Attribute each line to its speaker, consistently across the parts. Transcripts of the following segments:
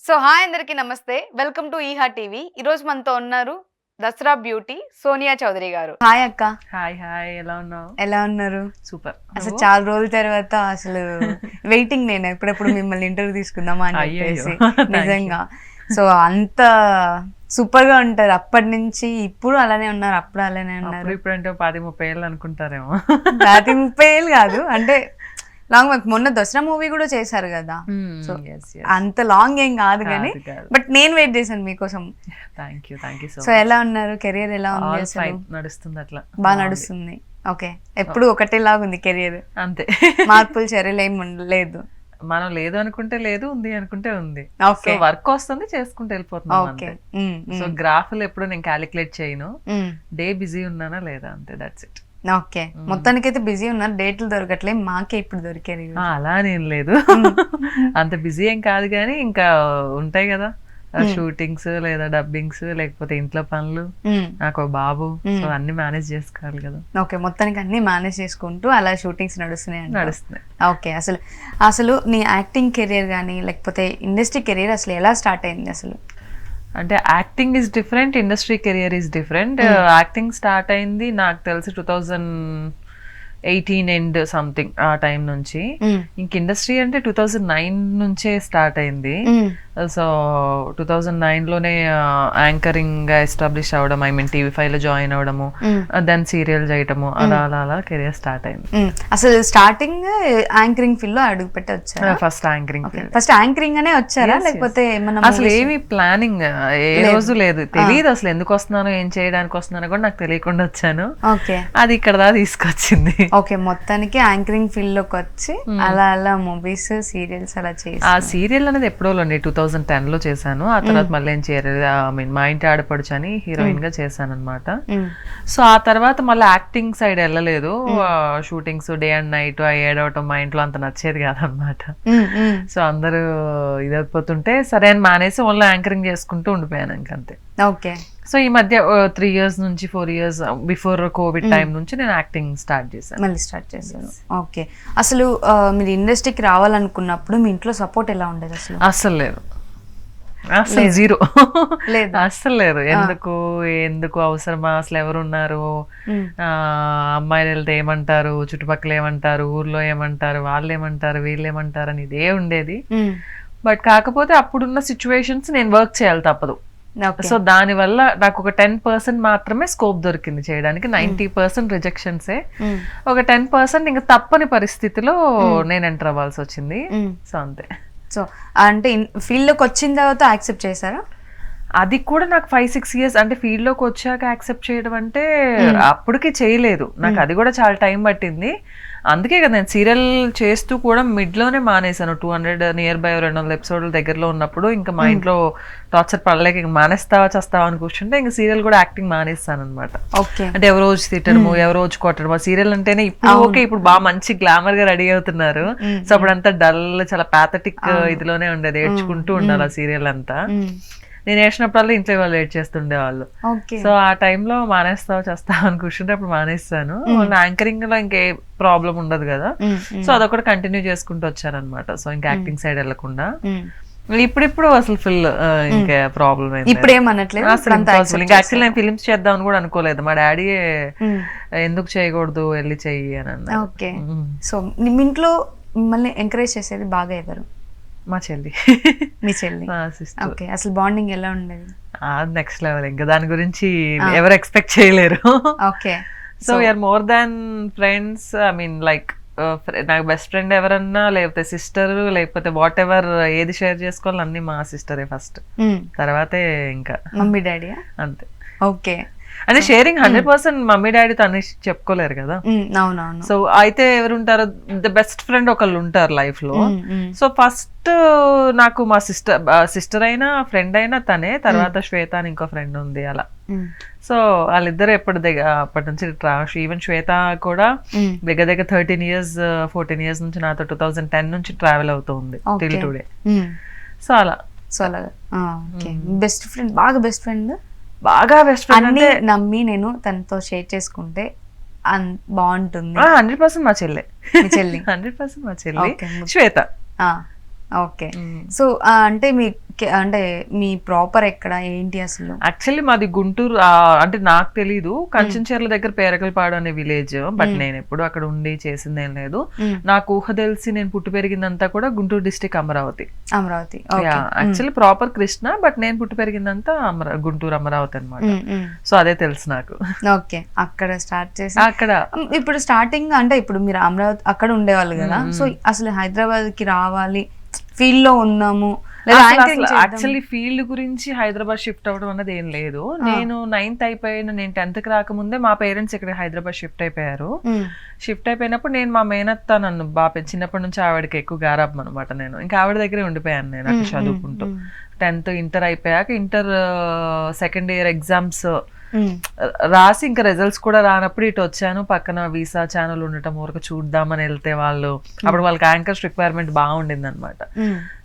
Speaker 1: So hi అందరికీ నమస్తే. Welcome to Eeha TV. ఈరోజు మనతో ఉన్నారు దసరా బ్యూటీ సోనియా చౌదరి గారు. హాయ్ అక్క.
Speaker 2: హాయ్ హాయ్, ఎలా ఉన్నావు?
Speaker 1: ఎలా ఉన్నారు?
Speaker 2: సూపర్.
Speaker 1: అసలు చాలా రోజుల తర్వాత అసలు వెయిటింగ్ నేను ఎప్పుడెప్పుడు మిమ్మల్ని ఇంటర్వ్యూ తీసుకుందామా అని చెప్పేసి. నిజంగా సో అంత సూపర్ గా ఉంటారు. అప్పటి నుంచి ఇప్పుడు అలానే ఉన్నారు, అప్పుడు అలానే ఉన్నారు.
Speaker 2: ఇప్పుడు అంటే 10-30 ఏళ్ళు అనుకుంటారేమో.
Speaker 1: 30 ఏళ్ళు కాదు, అంటే లాంగ్. మొన్న దసరా మూవీ కూడా చేశారు కదా, సో అంత లాంగ్ ఏం కాదు కానీ బట్ నేను వెయిట్ చేశాను మీకోసం.
Speaker 2: థ్యాంక్ యూ
Speaker 1: సో ఎలా ఉన్నారు? కెరియర్ ఎలా ఉంది?
Speaker 2: నడుస్తుంది, అట్లా
Speaker 1: బాగా నడుస్తుంది. ఓకే, ఎప్పుడు ఒకటేలాగా ఉంది కెరియర్,
Speaker 2: అంతే.
Speaker 1: మార్పులు చర్యలు ఏమి ఉండలేదు.
Speaker 2: మనం లేదు అనుకుంటే లేదు, ఉంది అనుకుంటే ఉంది. వర్క్ వస్తుంది, చేసుకుంటూ వెళ్ళిపోతున్నాం అంతే. సో గ్రాఫ్లు ఎప్పుడు నేను క్యాలిక్యులేట్ చేయను, డే బిజీ ఉన్నానా లేదా అంతే, దట్స్ ఇట్.
Speaker 1: ఓకే, మొత్తానికైతే బిజీ ఉన్నారు, డేట్లు దొరకట్లే, మాకే ఇప్పుడు దొరికారు.
Speaker 2: అలా నేను లేదు, అంత బిజీ ఏం కాదు కానీ ఇంకా ఉంటాయి కదా షూటింగ్స్ లేదా డబ్బింగ్స్ లేకపోతే ఇంట్లో పనులు, నాకు బాబు, సో అన్ని మేనేజ్ చేసుకోవాలి కదా.
Speaker 1: ఓకే, మొత్తానికి అన్ని మేనేజ్ చేసుకుంటూ అలా షూటింగ్స్ నడుస్తున్నాయి. ఓకే, అసలు నీ యాక్టింగ్ కెరియర్ కానీ లేకపోతే ఇండస్ట్రీ కెరియర్ అసలు ఎలా స్టార్ట్ అయింది? అసలు
Speaker 2: అంటే acting is different, industry career is different. Acting start అయింది నాకు తెలిసి 2018 ఎండ్ సంథింగ్ ఆ టైం నుంచి. ఇంక ఇండస్ట్రీ అంటే 2009 నుంచే స్టార్ట్ అయింది. సో 2009లోనే యాంకరింగ్ గా ఎస్టాబ్లిష్ అవ్వడం, ఐ మీన్ టీవీ5 లో జాయిన్ అవ్వడము, దెన్ సీరియల్ చేయటము, అలా అలా కెరియర్ స్టార్ట్ అయింది.
Speaker 1: అసలు స్టార్టింగ్ యాంకరింగ్ ఫీల్డ్ లో అడుగు పెట్టి వచ్చారా?
Speaker 2: ఫస్ట్
Speaker 1: యాంకరింగ్ అనే వచ్చారా లేకపోతే
Speaker 2: అసలు ఏమి ప్లానింగ్ ఏ రోజు లేదు, తెలియదు అసలు ఎందుకు వస్తున్నానో ఏం చేయడానికి వస్తున్నానో కూడా నాకు తెలియకుండా వచ్చాను.
Speaker 1: ఓకే,
Speaker 2: అది ఇక్కడ దాకా తీసుకొచ్చింది.
Speaker 1: ఓకే, మొత్తానికి యాంకరింగ్ ఫీల్డ్ లోకి వచ్చి అలా అలా మూవీస్ సీరియల్స్ అలా చేసి.
Speaker 2: ఆ సీరియల్ అనేది ఎప్పుడోలోండి 2010 లో చేశాను. ఆ తర్వాత మళ్ళీ ఏం చేయలేదు. ఐ మీన్ మా ఇంటి ఆడపడుచు అని హీరోయిన్ గా చేశాను అనమాట. సో ఆ తర్వాత మళ్ళీ యాక్టింగ్ సైడ్ వెళ్ళలేదు. షూటింగ్స్ డే అండ్ నైట్ ఏడవటం మా ఇంట్లో అంత నచ్చేది కాదనమాట. సో అందరూ ఇదైపోతుంటే సరే అని మానేసి ఓన్లీ యాంకరింగ్ చేసుకుంటూ ఉండిపోయాను ఇంకంతే.
Speaker 1: ఓకే,
Speaker 2: సో ఈ మధ్య 3 years నుంచి 4 years బిఫోర్ కోవిడ్ టైం నుంచి నేను యాక్టింగ్ స్టార్ట్ చేశాను.
Speaker 1: ఓకే, అసలు మీరు ఇండస్ట్రీకి రావాలనుకున్నప్పుడు మీ ఇంట్లో సపోర్ట్ ఎలా ఉండేది?
Speaker 2: అసలు లేదు, అసలు జీరో, అస్సలు లేదు. ఎందుకు అవసరమా, అసలు ఎవరున్నారు, అమ్మాయిలు వెళ్తే ఏమంటారు, చుట్టుపక్కల ఏమంటారు, ఊర్లో ఏమంటారు, వాళ్ళు ఏమంటారు, వీళ్ళు ఏమంటారు అని ఇదే ఉండేది. బట్ కాకపోతే అప్పుడున్న సిచ్యువేషన్స్ నేను వర్క్ చేయాలి తప్పదు. సో దాని వల్ల నాకు ఒక 10% మాత్రమే స్కోప్ దొరికింది చేయడానికి. 90% రిజెక్షన్సే. ఒక 10% ఇంకా తప్పని పరిస్థితిలో నేను ఎంటర్ అవ్వాల్సి వచ్చింది. సో అంతే.
Speaker 1: సో అంటే ఫీల్డ్ లోకి వచ్చిన తర్వాత యాక్సెప్ట్ చేశారా?
Speaker 2: అది కూడా నాకు 5-6 years, అంటే ఫీల్డ్ లోకి వచ్చాక యాక్సెప్ట్ చేయడం అంటే అప్పటికి చేయలేదు. నాకు అది కూడా చాలా టైం పట్టింది. అందుకే కదా నేను సీరియల్ చేస్తూ కూడా మిడ్ లోనే మానేశాను. 200 నియర్ బై 200 ఎపిసోడ్ల దగ్గరలో ఉన్నప్పుడు ఇంకా మా ఇంట్లో టార్చర్ పడలేక ఇంక మానేస్తావా చేస్తావా అని కూర్చుంటే ఇంకా సీరియల్ కూడా యాక్టింగ్ మానేస్తాను అనమాట. అంటే ఎవరో రోజు తిట్టడము, ఎవరో రోజు కొట్టడము. సీరియల్ అంటేనే ఇప్పుడు ఓకే, ఇప్పుడు బాగా మంచి గ్లామర్ గా రెడీ అవుతున్నారు. సో అప్పుడంతా డల్, చాలా ప్యాథటిక్ ఇదిలోనే ఉండేది, ఏడ్చుకుంటూ ఉండాలి ఆ సీరియల్ అంతా. నేను వేసినప్పుడల్లా ఇంట్లో వాళ్ళు వెయిట్ చేస్తుండే వాళ్ళు. సో ఆ టైంలో మానేస్తావు చేస్తావు అని కూర్చుంటే అప్పుడు మానేస్తాను. యాంకరింగ్ లో ఇంకే ప్రాబ్లం ఉండదు కదా, సో అదొకటి కంటిన్యూ చేసుకుంటూ వచ్చానమాట. సో ఇంకా యాక్టింగ్ సైడ్ వెళ్ళకుండా ఇప్పుడు అసలు ఫుల్ ఇంకా ప్రాబ్లం అయింది.
Speaker 1: ఇప్పుడు ఏమనట్లేదు అసలు.
Speaker 2: ఇంకా యాక్చువల్లీ నేను ఫిలిమ్స్ చేద్దాం కూడా అనుకోలేదు. మా డాడీ ఎందుకు చేయకూడదు, వెళ్ళి చెయ్యి అని అన్నారు.
Speaker 1: ఓకే, సో మీ ఇంట్లో మిమ్మల్ని ఎంకరేజ్ చేసేది బాగా ఎవరు?
Speaker 2: మా చెల్లి.
Speaker 1: మీ చెల్లి. ఓకే, అసలు బాండింగ్ ఎలా ఉండేది?
Speaker 2: నెక్స్ట్ లెవెల్, ఇంకా దాని గురించి ఎవరు ఎక్స్పెక్ట్ చేయలేరు.
Speaker 1: Okay,
Speaker 2: so we're more than friends. I mean like నాకు బెస్ట్ ఫ్రెండ్ ఎవరన్నా, లేకపోతే సిస్టర్, లేకపోతే వాట్ ఎవర్ ఏది షేర్ చేసుకోవాలి అన్ని మా సిస్టరే ఫస్ట్, తర్వాతే ఇంకా
Speaker 1: మమ్మీ డాడీ.
Speaker 2: అంతే.
Speaker 1: ఓకే,
Speaker 2: అంటే షేరింగ్ 100% మమ్మీ డాడీతో అని చెప్పుకోలేరు కదా.
Speaker 1: అవునవును.
Speaker 2: సో అయితే ఎవరుంటారు, ద బెస్ట్ ఫ్రెండ్ ఒకళ్ళు ఉంటారు లైఫ్ లో. సో ఫస్ట్ నాకు మా సిస్టర్ అయినా ఫ్రెండ్ అయినా తనే, తర్వాత శ్వేత అని ఇంకో ఫ్రెండ్ ఉంది అలా. సో వాళ్ళిద్దరు అప్పటి నుంచి ఈవెన్ శ్వేత కూడా దగ్గర 13 years 14 years నుంచి నాతో 2010 నుంచి ట్రావెల్ అవుతుంది టిల్ టుడే. సో అలా.
Speaker 1: బెస్ట్ ఫ్రెండ్, బాగా బెస్ట్ ఫ్రెండ్
Speaker 2: అంటే
Speaker 1: నమ్మి నేను తనతో షేర్ చేసుకుంటే బాగుంటుంది.
Speaker 2: 100% మా చెల్లి.
Speaker 1: 100%
Speaker 2: మా చెల్లి శ్వేత.
Speaker 1: ఓకే, సో అంటే మీ అంటే మీ ప్రాపర్ ఎక్కడ ఏంటి అసలు?
Speaker 2: యాక్చువల్లీ మాది గుంటూరు, అంటే నాకు తెలీదు, కంచంచెర్ల దగ్గర పేరకలపాడు అనే విలేజ్, బట్ నేను ఎప్పుడు అక్కడ ఉండి చేసిందేం లేదు. నాకు ఊహ తెలిసి నేను పుట్టి పెరిగిందంతా కూడా Guntur district Amaravati. Actually proper Krishna, but నేను పుట్టి పెరిగిందంతా గుంటూరు అమరావతి అనమాట. సో అదే తెలుసు నాకు.
Speaker 1: ఓకే, అక్కడ స్టార్ట్ చేసి
Speaker 2: అక్కడ
Speaker 1: ఇప్పుడు స్టార్టింగ్ అంటే ఇప్పుడు మీరు అమరావతి అక్కడ ఉండేవాళ్ళు కదా, సో అసలు హైదరాబాద్ కి రావాలి, ఫీల్డ్ లో ఉన్నాము,
Speaker 2: యాక్చువల్లీ ఫీల్డ్ గురించి హైదరాబాద్ షిఫ్ట్ అవ్వడం అన్నది ఏం లేదు. నేను 9th అయిపోయిన, నేను 10th కి రాకముందే మా పేరెంట్స్ ఇక్కడ హైదరాబాద్ షిఫ్ట్ అయిపోయారు. షిఫ్ట్ అయిపోయినప్పుడు నేను మా మేనత్త నన్ను బాగా చిన్నప్పటి నుంచి ఆవిడకి ఎక్కువ గారాబం అనమాట. నేను ఇంకా ఆవిడ దగ్గరే ఉండిపోయాను నేను అక్కడ చదువుకుంటూ. 10th ఇంటర్ అయిపోయాక ఇంటర్ సెకండ్ ఇయర్ ఎగ్జామ్స్ రాసి ఇంకా రిజల్ట్స్ కూడా రానప్పుడు ఇటు వచ్చాను. పక్కన వీసా ఛానల్ ఉండటం వరకు చూద్దామని వెళ్తే వాళ్ళు అప్పుడు వాళ్ళకి యాంకర్స్ రిక్వైర్మెంట్ బాగుండింది అనమాట.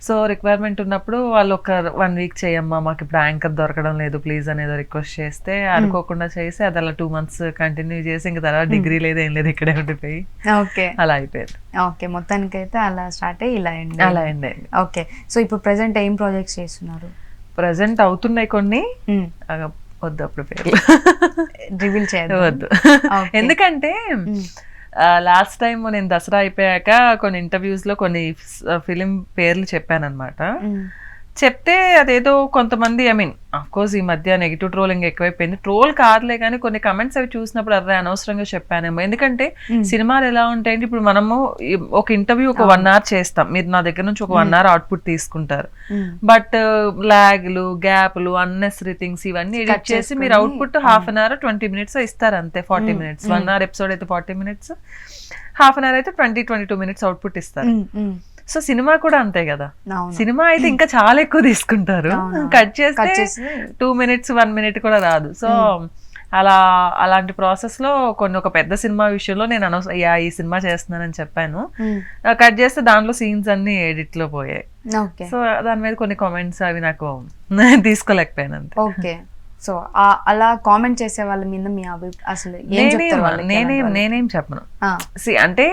Speaker 2: సో రిక్వైర్మెంట్ ఉన్నప్పుడు వాళ్ళు ఒక 1 week చేయమ్మా, మాకు ఇప్పుడు యాంకర్ దొరకడం లేదు ప్లీజ్ అనేది రిక్వెస్ట్ చేస్తే అనుకోకుండా చేసి అది అలా 2 months కంటిన్యూ చేసి ఇంకా తర్వాత డిగ్రీ లేదు ఏం లేదు ఇక్కడే ఉండిపోయి అలా అయిపోయింది.
Speaker 1: ఓకే, మొత్తానికైతే అలా స్టార్ట్ అయ్యి ఇలా
Speaker 2: అయింది.
Speaker 1: ఓకే, సో ఇప్పుడు ప్రెసెంట్ ఏం ప్రాజెక్ట్స్ చేస్తున్నారు?
Speaker 2: ప్రెసెంట్ అవుతున్నాయి కొన్ని, వద్దు అప్పుడు పేర్లు
Speaker 1: రివీల్ చేయడం
Speaker 2: వద్దు. ఎందుకంటే లాస్ట్ టైం నేను దసరా అయిపోయాక కొన్ని ఇంటర్వ్యూస్ లో కొన్ని ఫిలిం పేర్లు చెప్పాను అనమాట. చెప్తే అదేదో కొంతమంది, ఐ మీన్ అఫ్ కోర్స్ ఈ మధ్య నెగిటివ్ ట్రోలింగ్ ఎక్కువైపోయింది, ట్రోల్ కాదులే కానీ కొన్ని కమెంట్స్ అవి చూసినప్పుడు అదే అనవసరంగా చెప్పానేమో. ఎందుకంటే సినిమాలు ఎలా ఉంటాయంటే ఇప్పుడు మనము ఒక ఇంటర్వ్యూ ఒక 1 hour చేస్తాం, మీరు నా దగ్గర నుంచి ఒక 1 hour అవుట్పుట్ తీసుకుంటారు, బట్ లాగ్లు గ్యాప్లు అన్నెసరీ థింగ్స్ ఇవన్నీ ఎడిట్ చేసి మీరు అవుట్పుట్ 1/2 hour 20 minutes ఇస్తారు అంతే. 40 minutes 1 hour ఎపిసోడ్ అయితే 40 minutes, 1/2 hour అయితే 20-22 minutes అవుట్పుట్ ఇస్తారు. సో సినిమా కూడా అంతే కదా, సినిమా అయితే ఇంకా చాలా ఎక్కువ తీసుకుంటారు, కట్ చేస్తే 2 minutes 1 minute కూడా రాదు. సో అలాంటి ప్రాసెస్ లో కొన్ని ఒక పెద్ద సినిమా విషయంలో నేను ఈ సినిమా చేస్తున్నానని చెప్పాను, కట్ చేస్తే దాంట్లో సీన్స్ అన్ని ఎడిట్ లో పోయాయి. సో దాని మీద కొన్ని కామెంట్స్ అవి నాకు తీసుకోలేకపోయాను అంతే.
Speaker 1: ఓకే, సో అలా కామెంట్ చేసే వాళ్ళ మీద మీ అసలు
Speaker 2: నేనేం చెప్పను. అంటే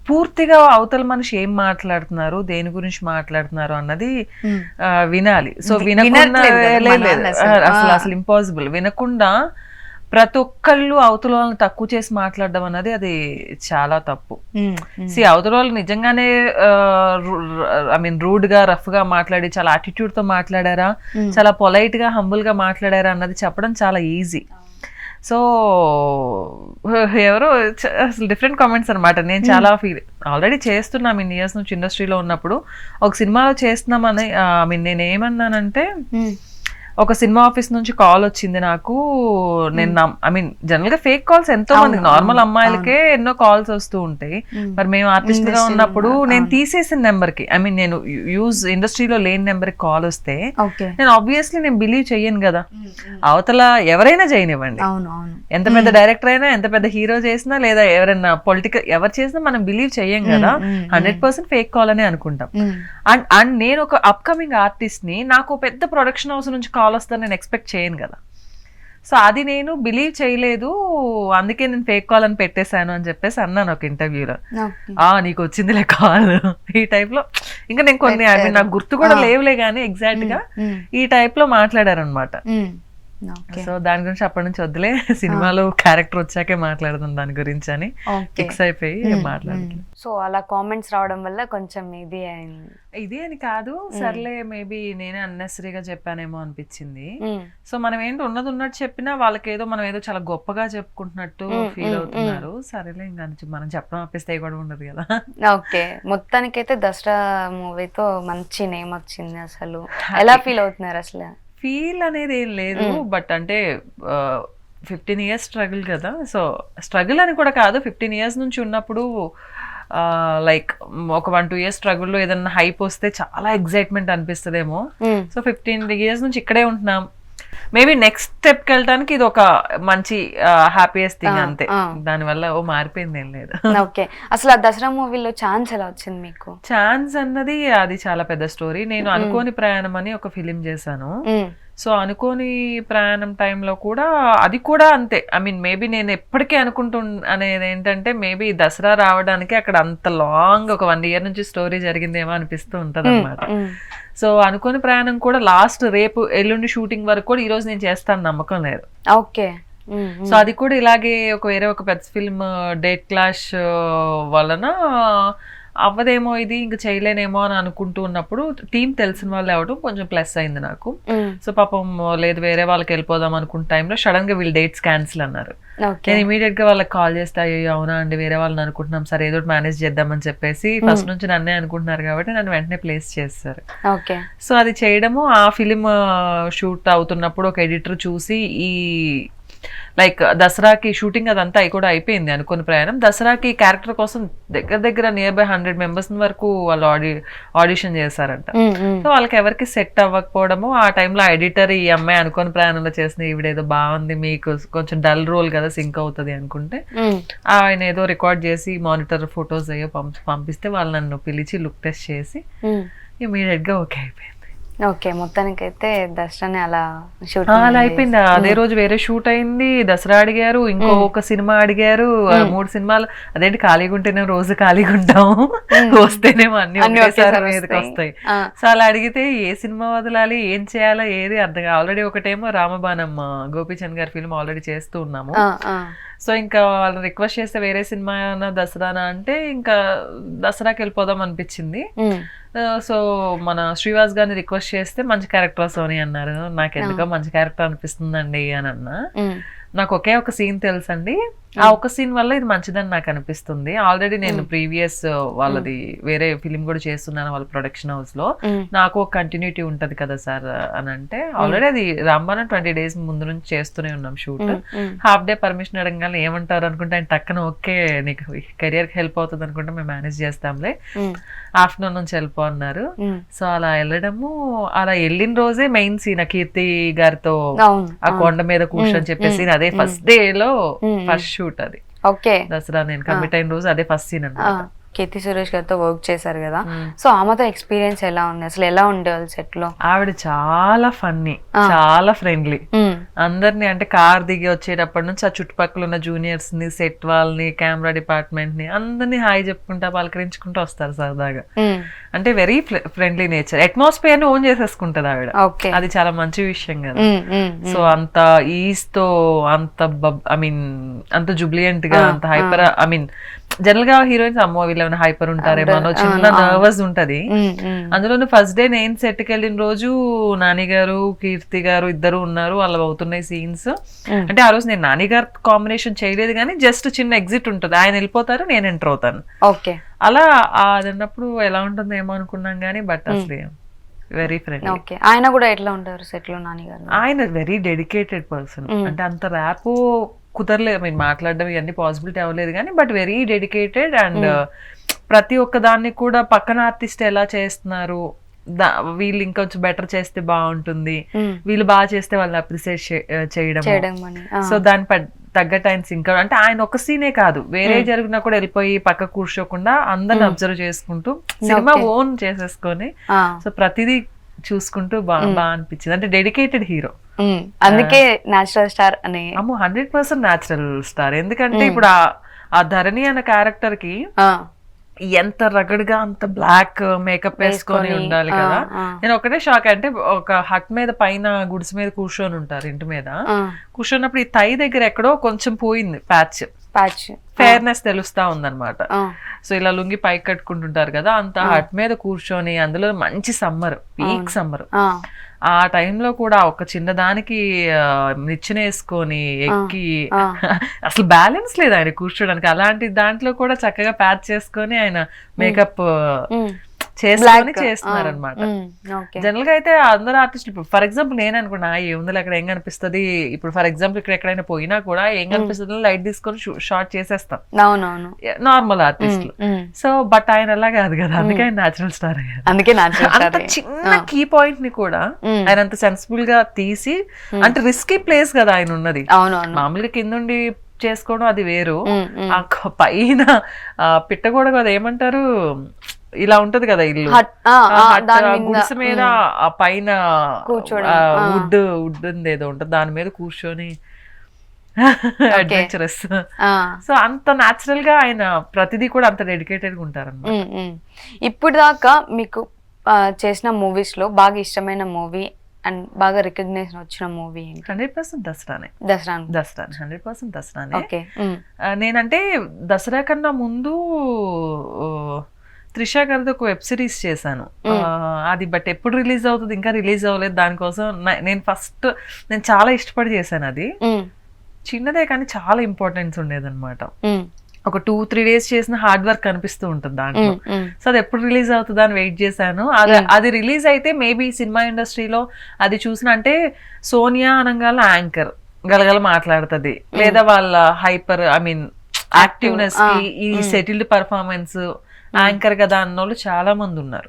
Speaker 2: పూర్తిగా అవతల మనిషి ఏం మాట్లాడుతున్నారు, దేని గురించి మాట్లాడుతున్నారు అన్నది వినాలి. సో వినకుండా అసలు ఇంపాసిబుల్, వినకుండా ప్రతి ఒక్కళ్ళు అవతల వాళ్ళని తక్కువ చేసి మాట్లాడడం అన్నది అది చాలా తప్పు. అవతల వాళ్ళు నిజంగానే ఐ మీన్ రూడ్ గా రఫ్ గా మాట్లాడి చాలా యాటిట్యూడ్ తో మాట్లాడారా, చాలా పొలైట్ గా హంబుల్ గా మాట్లాడారా అన్నది చెప్పడం చాలా ఈజీ. సో ఎవరో అసలు డిఫరెంట్ కామెంట్స్ అనమాట. నేను చాలా ఆల్రెడీ చేస్తున్నాం ఇన్ని ఇయర్స్ నుంచి ఇండస్ట్రీలో ఉన్నప్పుడు. ఒక సినిమాలో చేస్తున్నామని ఐ మీన్ నేను ఏమన్నానంటే, ఒక సినిమా ఆఫీస్ నుంచి కాల్ వచ్చింది నాకు. నేను ఐ మీన్ జనరల్ గా ఫేక్ కాల్స్ ఎంతో మంది, నార్మల్ అమ్మాయిలకే ఎన్నో కాల్స్ వస్తూ ఉంటాయి. మరి మేము ఆర్టిస్ట్ గా ఉన్నప్పుడు నేను తీసేసిన నెంబర్ కి, ఐ మీన్ నేను ఇండస్ట్రీలో లేని నెంబర్ కి కాల్ వస్తే నేను ఆబ్వియస్లీ నేను బిలీవ్ చెయ్యను కదా. అవతల ఎవరైనా చేయనివ్వండి, ఎంత పెద్ద డైరెక్టర్ అయినా, ఎంత పెద్ద హీరో చేసినా, లేదా ఎవరైనా పొలిటికల్ ఎవరు చేసినా మనం బిలీవ్ చెయ్యం కదా. 100% ఫేక్ కాల్ అనే అనుకుంటాం. అండ్ నేను ఒక అప్కమింగ్ ఆర్టిస్ట్ ని, నాకు పెద్ద ప్రొడక్షన్ హౌస్ నుంచి కాల్ వస్తుందని నేను ఎక్స్పెక్ట్ చేయను కదా. సో అది నేను బిలీవ్ చేయలేదు, అందుకే నేను ఫేక్ కాల్ అని పెట్టేశాను అని చెప్పేసి అన్నాను ఒక ఇంటర్వ్యూలో. నీకు వచ్చిందిలే కాల్ ఈ టైప్ లో. ఇంకా నేను కొన్ని నాకు గుర్తు కూడా లేవులే గానీ ఎగ్జాక్ట్ గా ఈ టైప్ లో మాట్లాడారనమాట. సో దాని గురించి అప్పటి నుంచి వద్దులే, సినిమాలో క్యారెక్టర్ వచ్చాకే మాట్లాడదాం దాని గురించి అని ఫిక్స్ అయిపోయి మాట్లాడదు.
Speaker 1: సో అలా కామెంట్స్ రావడం వల్ల కొంచెం
Speaker 2: ఇది అని కాదు, సర్లే మేబీ నేనే అన్నెసరీగా చెప్పానేమో అనిపించింది. సో మనం ఏంటి ఉన్నది ఉన్నట్టు చెప్పినా వాళ్ళకి ఏదో మనం ఏదో చాలా గొప్పగా చెప్పుకుంటున్నట్టు ఫీల్ అవుతున్నారు. సరేలే ఇంకా మనం చెప్పడం ఆపేస్తే కూడా ఉండదు కదా.
Speaker 1: ఓకే, మొత్తానికైతే దసరా మూవీతో మంచి నేమ్ వచ్చింది. అసలు ఎలా ఫీల్ అవుతున్నారు? అసలు
Speaker 2: ఫీల్ అనేది ఏం లేదు, బట్ అంటే 15 years స్ట్రగుల్ కదా. సో స్ట్రగుల్ అని కూడా కాదు, 15 years నుంచి ఉన్నప్పుడు లైక్ ఒక 1-2 years స్ట్రగుల్లో ఏదన్నా హైప్ వస్తే చాలా ఎక్సైట్మెంట్ అనిపిస్తుందేమో. సో 15 years నుంచి ఇక్కడే ఉంటున్నాం, మేబీ నెక్స్ట్ స్టెప్ కి వెళ్ళడానికి ఇది ఒక మంచి హ్యాపీయెస్ట్ థింగ్ అంతే. దానివల్ల మారిపోయింది ఏం లేదు.
Speaker 1: ఓకే, అసలు ఆ దసరా మూవీలో ఛాన్స్ ఎలా వచ్చింది మీకు?
Speaker 2: ఛాన్స్ అన్నది అది చాలా పెద్ద స్టోరీ. నేను అనుకోని ప్రయాణం అని ఒక ఫిలిం చేశాను. సో అనుకోని ప్రయాణం టైంలో కూడా అది కూడా అంతే. ఐ మీన్ మేబీ నేను ఎప్పటికీ అనేది ఏంటంటే, మేబీ దసరా రావడానికి అక్కడ అంత లాంగ్ ఒక 1 year నుంచి స్టోరీ జరిగిందేమో అనిపిస్తూ ఉంటది అనమాట. సో అనుకోని ప్రయాణం కూడా లాస్ట్ రేపు ఎల్లుండి షూటింగ్ వరకు కూడా ఈ రోజు నేను చేస్తాను నమ్మకం లేదు.
Speaker 1: ఓకే.
Speaker 2: సో అది కూడా ఇలాగే వేరే ఒక పెద్ద ఫిల్మ్ డేట్ క్లాష్ వలన అవ్వదేమో, ఇది ఇంకా చేయలేనేమో అని అనుకుంటూ ఉన్నప్పుడు టీం తెలిసిన వాళ్ళు అవ్వడం కొంచెం ప్లస్ అయింది నాకు. సో పాపం లేదు వేరే వాళ్ళకి వెళ్ళిపోదాం అనుకున్న టైంలో సడన్ గా వీళ్ళు డేట్స్ క్యాన్సిల్ అన్నారు. నేను ఇమీడియట్ గా వాళ్ళకి కాల్ చేస్తే అయ్యో అవునా అండి వేరే వాళ్ళని అనుకుంటున్నాం సరే ఏదో మేనేజ్ చేద్దామని చెప్పేసి ఫస్ట్ నుంచి నన్నే అనుకుంటున్నారు కాబట్టి నన్ను వెంటనే ప్లేస్ చేస్తారు. సో అది చేయడము ఆ ఫిలిం షూట్ అవుతున్నప్పుడు ఒక ఎడిటర్ చూసి ఈ లైక్ దసరాకి షూటింగ్ అదంతా కూడా అయిపోయింది అనుకుని ప్రయాణం. దసరాకి క్యారెక్టర్ కోసం దగ్గర నియర్ బై 100 members వరకు వాళ్ళు ఆడిషన్ చేశారంట. సో వాళ్ళకి ఎవరికి సెట్ అవ్వకపోవడము ఆ టైంలో ఎడిటర్ ఈ అమ్మాయి అనుకోని ప్రయాణంలో చేసిన ఈవిడేదో బాగుంది మీకు కొంచెం డల్ రోల్ కదా సింక్ అవుతుంది అనుకుంటే ఆయన ఏదో రికార్డ్ చేసి మానిటర్ ఫొటోస్ అయ్యో పంపిస్తే వాళ్ళు నన్ను పిలిచి లుక్ టెస్ట్ చేసి ఇమీడియట్ గా ఓకే అయిపోయింది.
Speaker 1: ఓకే, మొత్తానికైతే దసరాని అలా
Speaker 2: అలా అయిపోయింది. అదే రోజు వేరే షూట్ అయింది, దసరా అడిగారు, ఒక సినిమా అడిగారు, 3 సినిమాలు. అదేంటి ఖాళీగా ఉంటేనే రోజు ఖాళీగా ఉంటాము, వస్తేనేమో అన్ని ఒకేసారి మీదకి వస్తాయి. సో అలా అడిగితే ఏ సినిమా వదలాలి ఏం చేయాలో ఏది అర్థం కాదు. ఆల్రెడీ ఒకటేమో రామబాణం గోపీచంద్ గారి ఫిల్మ్ ఆల్రెడీ చేస్తూ ఉన్నాము. సో ఇంకా వాళ్ళని రిక్వెస్ట్ చేస్తే వేరే సినిమా దసరానా అంటే ఇంకా దసరాకి వెళ్ళిపోదాం అనిపించింది. సో మన శ్రీవాస్ గారిని రిక్వెస్ట్ చేస్తే మంచి క్యారెక్టర్ సోని అన్నారు. నాకు ఎందుకో మంచి క్యారెక్టర్ అనిపిస్తుందండి అని అన్నా. నాకు ఒకే ఒక సీన్ తెలుసండి, ఆ ఒక సీన్ వల్ల ఇది మంచిదని నాకు అనిపిస్తుంది. ఆల్రెడీ నేను ప్రీవియస్ వాళ్ళది వేరే ఫిలిం కూడా చేస్తున్నాను వాళ్ళ ప్రొడక్షన్ హౌస్ లో, నాకు ఒక కంటిన్యూటీ ఉంటది కదా సార్ అని అంటే ఆల్రెడీ అది రాంబాణం 20 days ముందు నుంచి చేస్తూనే ఉన్నాం షూట్. హాఫ్ డే పర్మిషన్ అడగానే ఏమంటారు అనుకుంటే ఆయన టక్కన ఓకే నీకు కెరియర్ కి హెల్ప్ అవుతుంది అనుకుంటే మేము మేనేజ్ చేస్తాంలే ఆఫ్టర్నూన్ నుంచి వెళ్ళిపో అన్నారు. సో అలా వెళ్ళడము, అలా వెళ్ళిన రోజే మెయిన్ సీన్ కీర్తి గారితో ఆ కొండ మీద కూర్చొని చెప్పేసి అదే ఫస్ట్ డే లో ఫస్ట్ షూట్ అది.
Speaker 1: ఓకే,
Speaker 2: దసరా నేను కమిట్ అయిన రోజు అదే ఫస్ట్ సీన్ అన్నమాట.
Speaker 1: కీర్తి సురేష్ గారితో వర్క్ చేశారు కదా, సో ఆమెతో ఎక్స్పీరియన్స్ ఎలా ఉంది, అసలు ఎలా ఉండేవాళ్ళు సెట్ లో?
Speaker 2: ఆవిడ చాలా ఫన్నీ, చాలా ఫ్రెండ్లీ. అందరినీ అంటే కార్ దిగి వచ్చేటప్పటి నుంచి ఆ చుట్టుపక్కల ఉన్న జూనియర్స్ ని, సెట్ వాళ్ళని, కెమెరా డిపార్ట్మెంట్ ని అందరినీ హాయ్ చెప్పుకుంటా పలకరించుకుంటూ వస్తారు సరదాగా. అంటే వెరీ ఫ్రెండ్లీ నేచర్, అట్మాస్ఫియర్ ని ఓన్ చేసేసుకుంటది ఆవిడ. అది చాలా మంచి విషయం కదా. సో అంత ఈజ్ తో అంత అంత జుబ్లియంట్ గా అంత హైపర్, జనరల్ గా హీరోయిన్స్ అమ్మో వీళ్ళేమైనా హైపర్ ఉంటారేమో చిన్న నర్వస్ ఉంటది. అందులోనే ఫస్ట్ డే నేను సెట్ కి వెళ్ళిన రోజు నాని గారు కీర్తి గారు ఇద్దరు ఉన్నారు, అలా అవుతున్నాయి సీన్స్. అంటే ఆ రోజు నేను నాని గారు కాంబినేషన్ చేయలేదు కానీ జస్ట్ చిన్న ఎగ్జిట్ ఉంటుంది, ఆయన వెళ్ళిపోతారు నేను ఎంటర్ అవుతాను. అలా అది అన్నప్పుడు ఎలా ఉంటుందో ఏమో అనుకున్నాం కానీ బట్ అసలు వెరీ ఫ్రెండ్లీ.
Speaker 1: ఆయన కూడా ఎట్లా ఉంటారు సెట్ లో? నాని గారు
Speaker 2: ఆయన వెరీ డెడికేటెడ్ పర్సన్. అంటే అంత ర్యాప్ కుదరలేదు, మీరు మాట్లాడడం ఇవన్నీ పాసిబిలిటీ అవ్వలేదు కానీ బట్ వెరీ డెడికేటెడ్. అండ్ ప్రతి ఒక్క దాన్ని కూడా పక్కన ఆర్టిస్ట్ ఎలా చేస్తున్నారు, వీళ్ళు ఇంకొంచెం బెటర్ చేస్తే బాగుంటుంది, వీళ్ళు బాగా చేస్తే వాళ్ళని అప్రిసియేట్ చేయడం. సో దాని తగ్గట్టు ఆయన సింక్ అంటే ఆయన ఒక సీనే కాదు వేరే జరిగినా కూడా వెళ్ళిపోయి పక్క కూర్చోకుండా అందరిని అబ్జర్వ్ చేసుకుంటూ సినిమా ఓన్ చేసేసుకొని సో ప్రతిదీ చూసుకుంటూ బాగా అనిపించింది. అంటే డెడికేటెడ్ హీరో,
Speaker 1: అందుకే న్యాచురల్ స్టార్ అని.
Speaker 2: 100% న్యాచురల్ స్టార్. ఎందుకంటే ఇప్పుడు ఆ ధరణి అనే క్యారెక్టర్ కి ఎంత రగడ్ గా అంత బ్లాక్ మేకప్ వేసుకొని ఉండాలి కదా. నేను ఒకటే షాక్, అంటే ఒక హట్ మీద పైన గుడిసె మీద కూర్చొని ఉంటారు, ఇంటి మీద కూర్చున్నప్పుడు ఈ తై దగ్గర ఎక్కడో కొంచెం పోయింది ప్యాచ్, ఫేర్నెస్ తెలుస్తా ఉందన్నమాట. సో ఇలా లుంగి పైకి కట్టుకుంటుంటారు కదా, అంత హట్ మీద కూర్చొని అందులో మంచి సమ్మర్, పీక్ సమ్మర్, ఆ టైంలో కూడా ఒక చిన్నదానికి నిచ్చెన వేసుకొని ఎక్కి అసలు బ్యాలెన్స్ లేదు ఆయన కూర్చోడానికి. అలాంటి దాంట్లో కూడా చక్కగా ప్యాచ్ చేసుకొని ఆయన మేకప్ చేసుకొని చేస్తున్నారు అనమాట. జనరల్ గా అయితే అందరు ఆర్టిస్టులు ఫర్ ఎగ్జాంపుల్ నేను అనుకున్నా ఏముంది అక్కడ ఏం కనిపిస్తుంది, ఇప్పుడు ఫర్ ఎగ్జాంపుల్ ఇక్కడ ఎక్కడైనా పోయినా కూడా ఏం కనిపిస్తుంది లైట్ తీసుకొని షార్ట్ చేసేస్తాం నార్మల్ ఆర్టిస్టులు. సో బట్ ఆయన అలా కాదు కదా, అందుకే ఆయన న్యాచురల్ స్టార్ అయ్యారు. అంత చిన్న కీ పాయింట్ ని కూడా ఆయన అంత సెన్సిబుల్ గా తీసి, అంటే రిస్కీ ప్లేస్ కదా ఆయన ఉన్నది. మామూలుగా కిందుండి చేసుకోవడం అది వేరు, ఆ పైన పిట్టగోడ కదా ఏమంటారు ఇలా ఉంటది కదా ఇల్లు, గుడిసె మీద ఆ పైన వుడ్ ఉంది ఏదో ఉంటది దాని మీద కూర్చొని అడ్వెంచరస్. సో అంత న్యాచురల్ గా ఆయన ప్రతిదీ కూడా అంత డెడికేటెడ్ గా ఉంటారు అన్నమాట.
Speaker 1: ఇప్పుడు దాకా మీకు చేసిన మూవీస్ లో బాగా ఇష్టమైన మూవీ అండ్ బాగా రికగ్నేషన్ వచ్చిన మూవీ ఏంటి?
Speaker 2: 100% దసరానే.
Speaker 1: దసరా.
Speaker 2: 100% దసరానే.
Speaker 1: ఓకే.
Speaker 2: నేనంటే దసరా కన్నా ముందు త్రిష గారిది ఒక వెబ్ సిరీస్ చేశాను. అది బట్ ఎప్పుడు రిలీజ్ అవుతుంది ఇంకా రిలీజ్ అవ్వలేదు. దానికోసం నేను చాలా ఇష్టపడి చేశాను. అది చిన్నదే కానీ చాలా ఇంపార్టెన్స్ ఉండేది అనమాట. ఒక 2-3 డేస్ చేసిన హార్డ్ వర్క్ కనిపిస్తూ ఉంటుంది దాంట్లో. సో అది ఎప్పుడు రిలీజ్ అవుతుందా అని వెయిట్ చేశాను. అది రిలీజ్ అయితే మేబీ సినిమా ఇండస్ట్రీలో అది చూసిన, అంటే సోనియా అనగాల యాంకర్ గలగల మాట్లాడుతుంది, లేదా వాళ్ళ హైపర్ యాక్టివ్నెస్ కి ఈ సెటిల్డ్ పర్ఫార్మెన్స్ యాంకర్ కదా అన్నోళ్ళు చాలా మంది ఉన్నారు.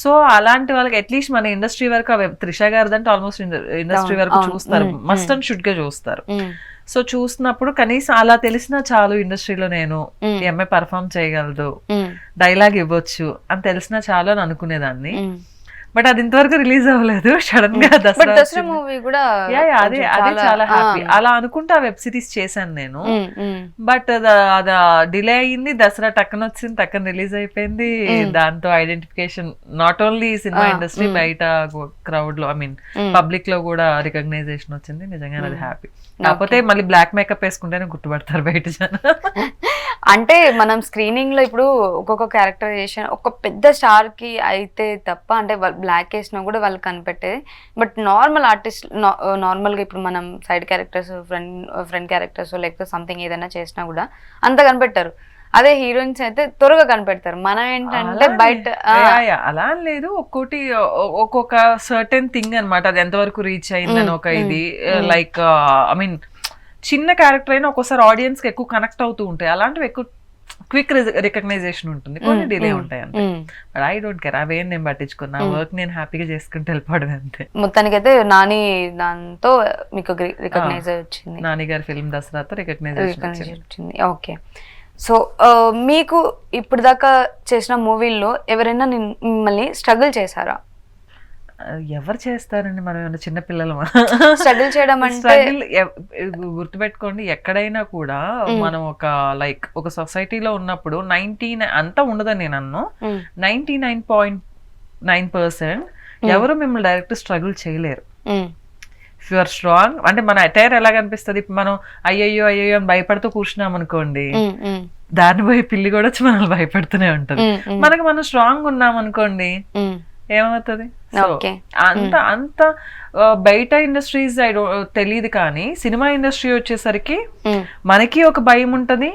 Speaker 2: సో అలాంటి వాళ్ళకి అట్లీస్ట్ మన ఇండస్ట్రీ వరకు త్రిష గారిది అంటే ఆల్మోస్ట్ ఇండస్ట్రీ వరకు చూస్తారు, మస్ట్ అండ్ షుడ్ గా చూస్తారు. సో చూసినప్పుడు కనీసం అలా తెలిసినా చాలు, ఇండస్ట్రీలో నేను ఈ అమ్మాయి పర్ఫామ్ చేయగలదు, డైలాగ్ ఇవ్వచ్చు అని తెలిసినా చాలు అని అనుకునేదాన్ని. బట్ అది ఇంతవరకు రిలీజ్ అవ్వలేదు. సడన్ గా దసరా
Speaker 1: మూవీ కూడా
Speaker 2: అదే చాలా హ్యాపీ. అలా అనుకుంటే ఆ వెబ్ సిరీస్ చేశాను నేను. బట్ అది డిలే అయ్యింది. దసరా టక్కన వచ్చింది, టక్కన రిలీజ్ అయిపోయింది. దాంతో identification not only cinema industry, బయట క్రౌడ్ లో పబ్లిక్ లో కూడా రికగ్నైజేషన్ వచ్చింది. నిజంగా అది హ్యాపీ. కాకపోతే మళ్ళీ బ్లాక్ మేకప్ వేసుకుంటేనే గుర్తుపడతారు బయట జనం.
Speaker 1: అంటే మనం స్క్రీనింగ్ లో ఇప్పుడు ఒక్కొక్క క్యారెక్టరైజేషన్ ఒక పెద్ద స్టార్ కి అయితే తప్ప, అంటే బ్లాక్ వేసినా కూడా వాళ్ళు కనిపెట్టేది. బట్ నార్మల్ ఆర్టిస్ట్ నార్మల్ గా ఇప్పుడు మనం సైడ్ క్యారెక్టర్స్, ఫ్రెండ్ క్యారెక్టర్స్ లేకపోతే సంథింగ్ ఏదైనా చేసినా కూడా అంత కనిపెట్టారు. అదే హీరోయిన్స్ అయితే త్వరగా కనిపెడతారు. మనం ఏంటంటే బయట
Speaker 2: అలా లేదు, ఒక్కొక్క సర్టెన్ థింగ్ అనమాట. అది ఎంతవరకు రీచ్ అయిందని ఒక ఇది లైక్ చిన్న క్యారెక్టర్ అయినా ఒక్కోసారి ఆడియన్స్ కి ఎక్కువ కనెక్ట్ అవుతూ ఉంటాయి. అలాంటివి ఎక్కువ క్విక్ రికగ్నైజేషన్ ఉంటుంది, కొన్ని డిలే ఉంటాయి అంతే. బట్ ఐ డోంట్ కేర్, అవేం నేను పట్టించుకున్నా. వర్క్ నేను హ్యాపీగా చేసుకుంటూ వెళ్ళిపోవడం అంతే.
Speaker 1: మొత్తానికైతే నాని దాంతో మీకు రికగ్నైజ్ వచ్చింది.
Speaker 2: నాని గారి ఫిల్మ్ దసరాతో రికగ్నైజేషన్ వచ్చింది.
Speaker 1: ఓకే. సో మీకు ఇప్పుడు దాకా చేసిన మూవీల్లో ఎవరైనా మిమ్మల్ని స్ట్రగుల్ చేశారా?
Speaker 2: ఎవరు చేస్తారండి, మనం ఏమన్నా చిన్నపిల్లలమా?
Speaker 1: స్ట్రగుల్ చేయడం అంటే
Speaker 2: గుర్తుపెట్టుకోండి, ఎక్కడైనా కూడా మనం ఒక సొసైటీలో ఉన్నప్పుడు 99 అంతా ఉండదని నేను అన్ను, 99.9% ఎవరు మిమ్మల్ని డైరెక్ట్ స్ట్రగుల్ చేయలేరు. ఇఫ్ యు ఆర్ స్ట్రాంగ్, అంటే మన అటైర్ ఎలా కనిపిస్తుంది, మనం అయ్యయ్యో అయ్యయ్యో అని భయపడుతూ కూర్చున్నాం అనుకోండి, దాన్ని పోయి పిల్లి కూడా వచ్చి మనల్ని భయపడుతూనే ఉంటది. మనం స్ట్రాంగ్ ఉన్నాం అనుకోండి, ఏమవుతుంది? అంత బయట ఇండస్ట్రీస్ తెలియదు, కానీ సినిమా ఇండస్ట్రీ వచ్చేసరికి మనకి ఒక భయం ఉంటది,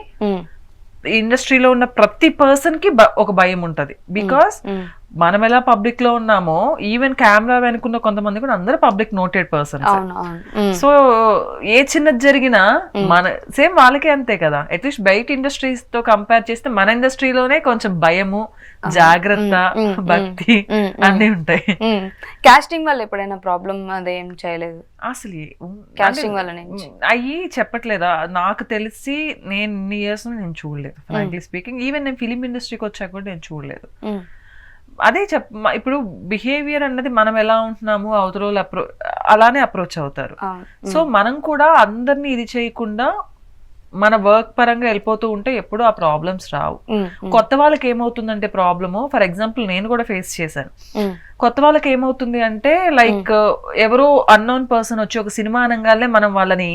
Speaker 2: ఇండస్ట్రీలో ఉన్న ప్రతి పర్సన్ కి ఒక భయం ఉంటది. బికాస్ మనం ఎలా పబ్లిక్ లో ఉన్నామో, ఈవెన్ కెమెరా వెనుకున్న కొంతమంది కూడా అందరూ పబ్లిక్ నోటెడ్ పర్సన్స్. సో ఏ చిన్నది జరిగినా సేమ్ వాళ్ళకే అంతే కదా. అట్లీస్ట్ బయట ఇండస్ట్రీస్ తో కంపేర్ చేస్తే మన ఇండస్ట్రీలోనే కొంచెం భయము, జాగ్రత్త, భక్తి అన్ని ఉంటాయి.
Speaker 1: కాస్టింగ్ వల్ల ఎప్పుడైనా ప్రాబ్లం అదేం చేయలేదు
Speaker 2: అసలు?
Speaker 1: కాస్టింగ్ వల్ల
Speaker 2: అయ్యి చెప్పట్లేదా, నాకు తెలిసి నేను ఇన్ని ఇయర్స్ నేను చూడలేదు ఫ్రాంక్లీ స్పీకింగ్. ఈవెన్ నేను ఫిలిం ఇండస్ట్రీకి వచ్చాక కూడా నేను చూడలేదు. అదే ఇప్పుడు బిహేవియర్ అన్నది మనం ఎలా ఉంటున్నాము, అవతల అలానే అప్రోచ్ అవుతారు. సో మనం కూడా అందరినీ ఇది చేయకుండా మన వర్క్ పరంగా వెళ్ళిపోతూ ఉంటే ఎప్పుడు ఆ ప్రాబ్లమ్స్ రావు. కొత్త వాళ్ళకి ఏమవుతుందంటే ప్రాబ్లము, ఫర్ ఎగ్జాంపుల్ నేను కూడా ఫేస్ చేశాను. కొత్త వాళ్ళకి ఏమవుతుంది అంటే లైక్ ఎవరో అన్నోన్ పర్సన్ వచ్చి ఒక సినిమా అనగానే మనం వాళ్ళని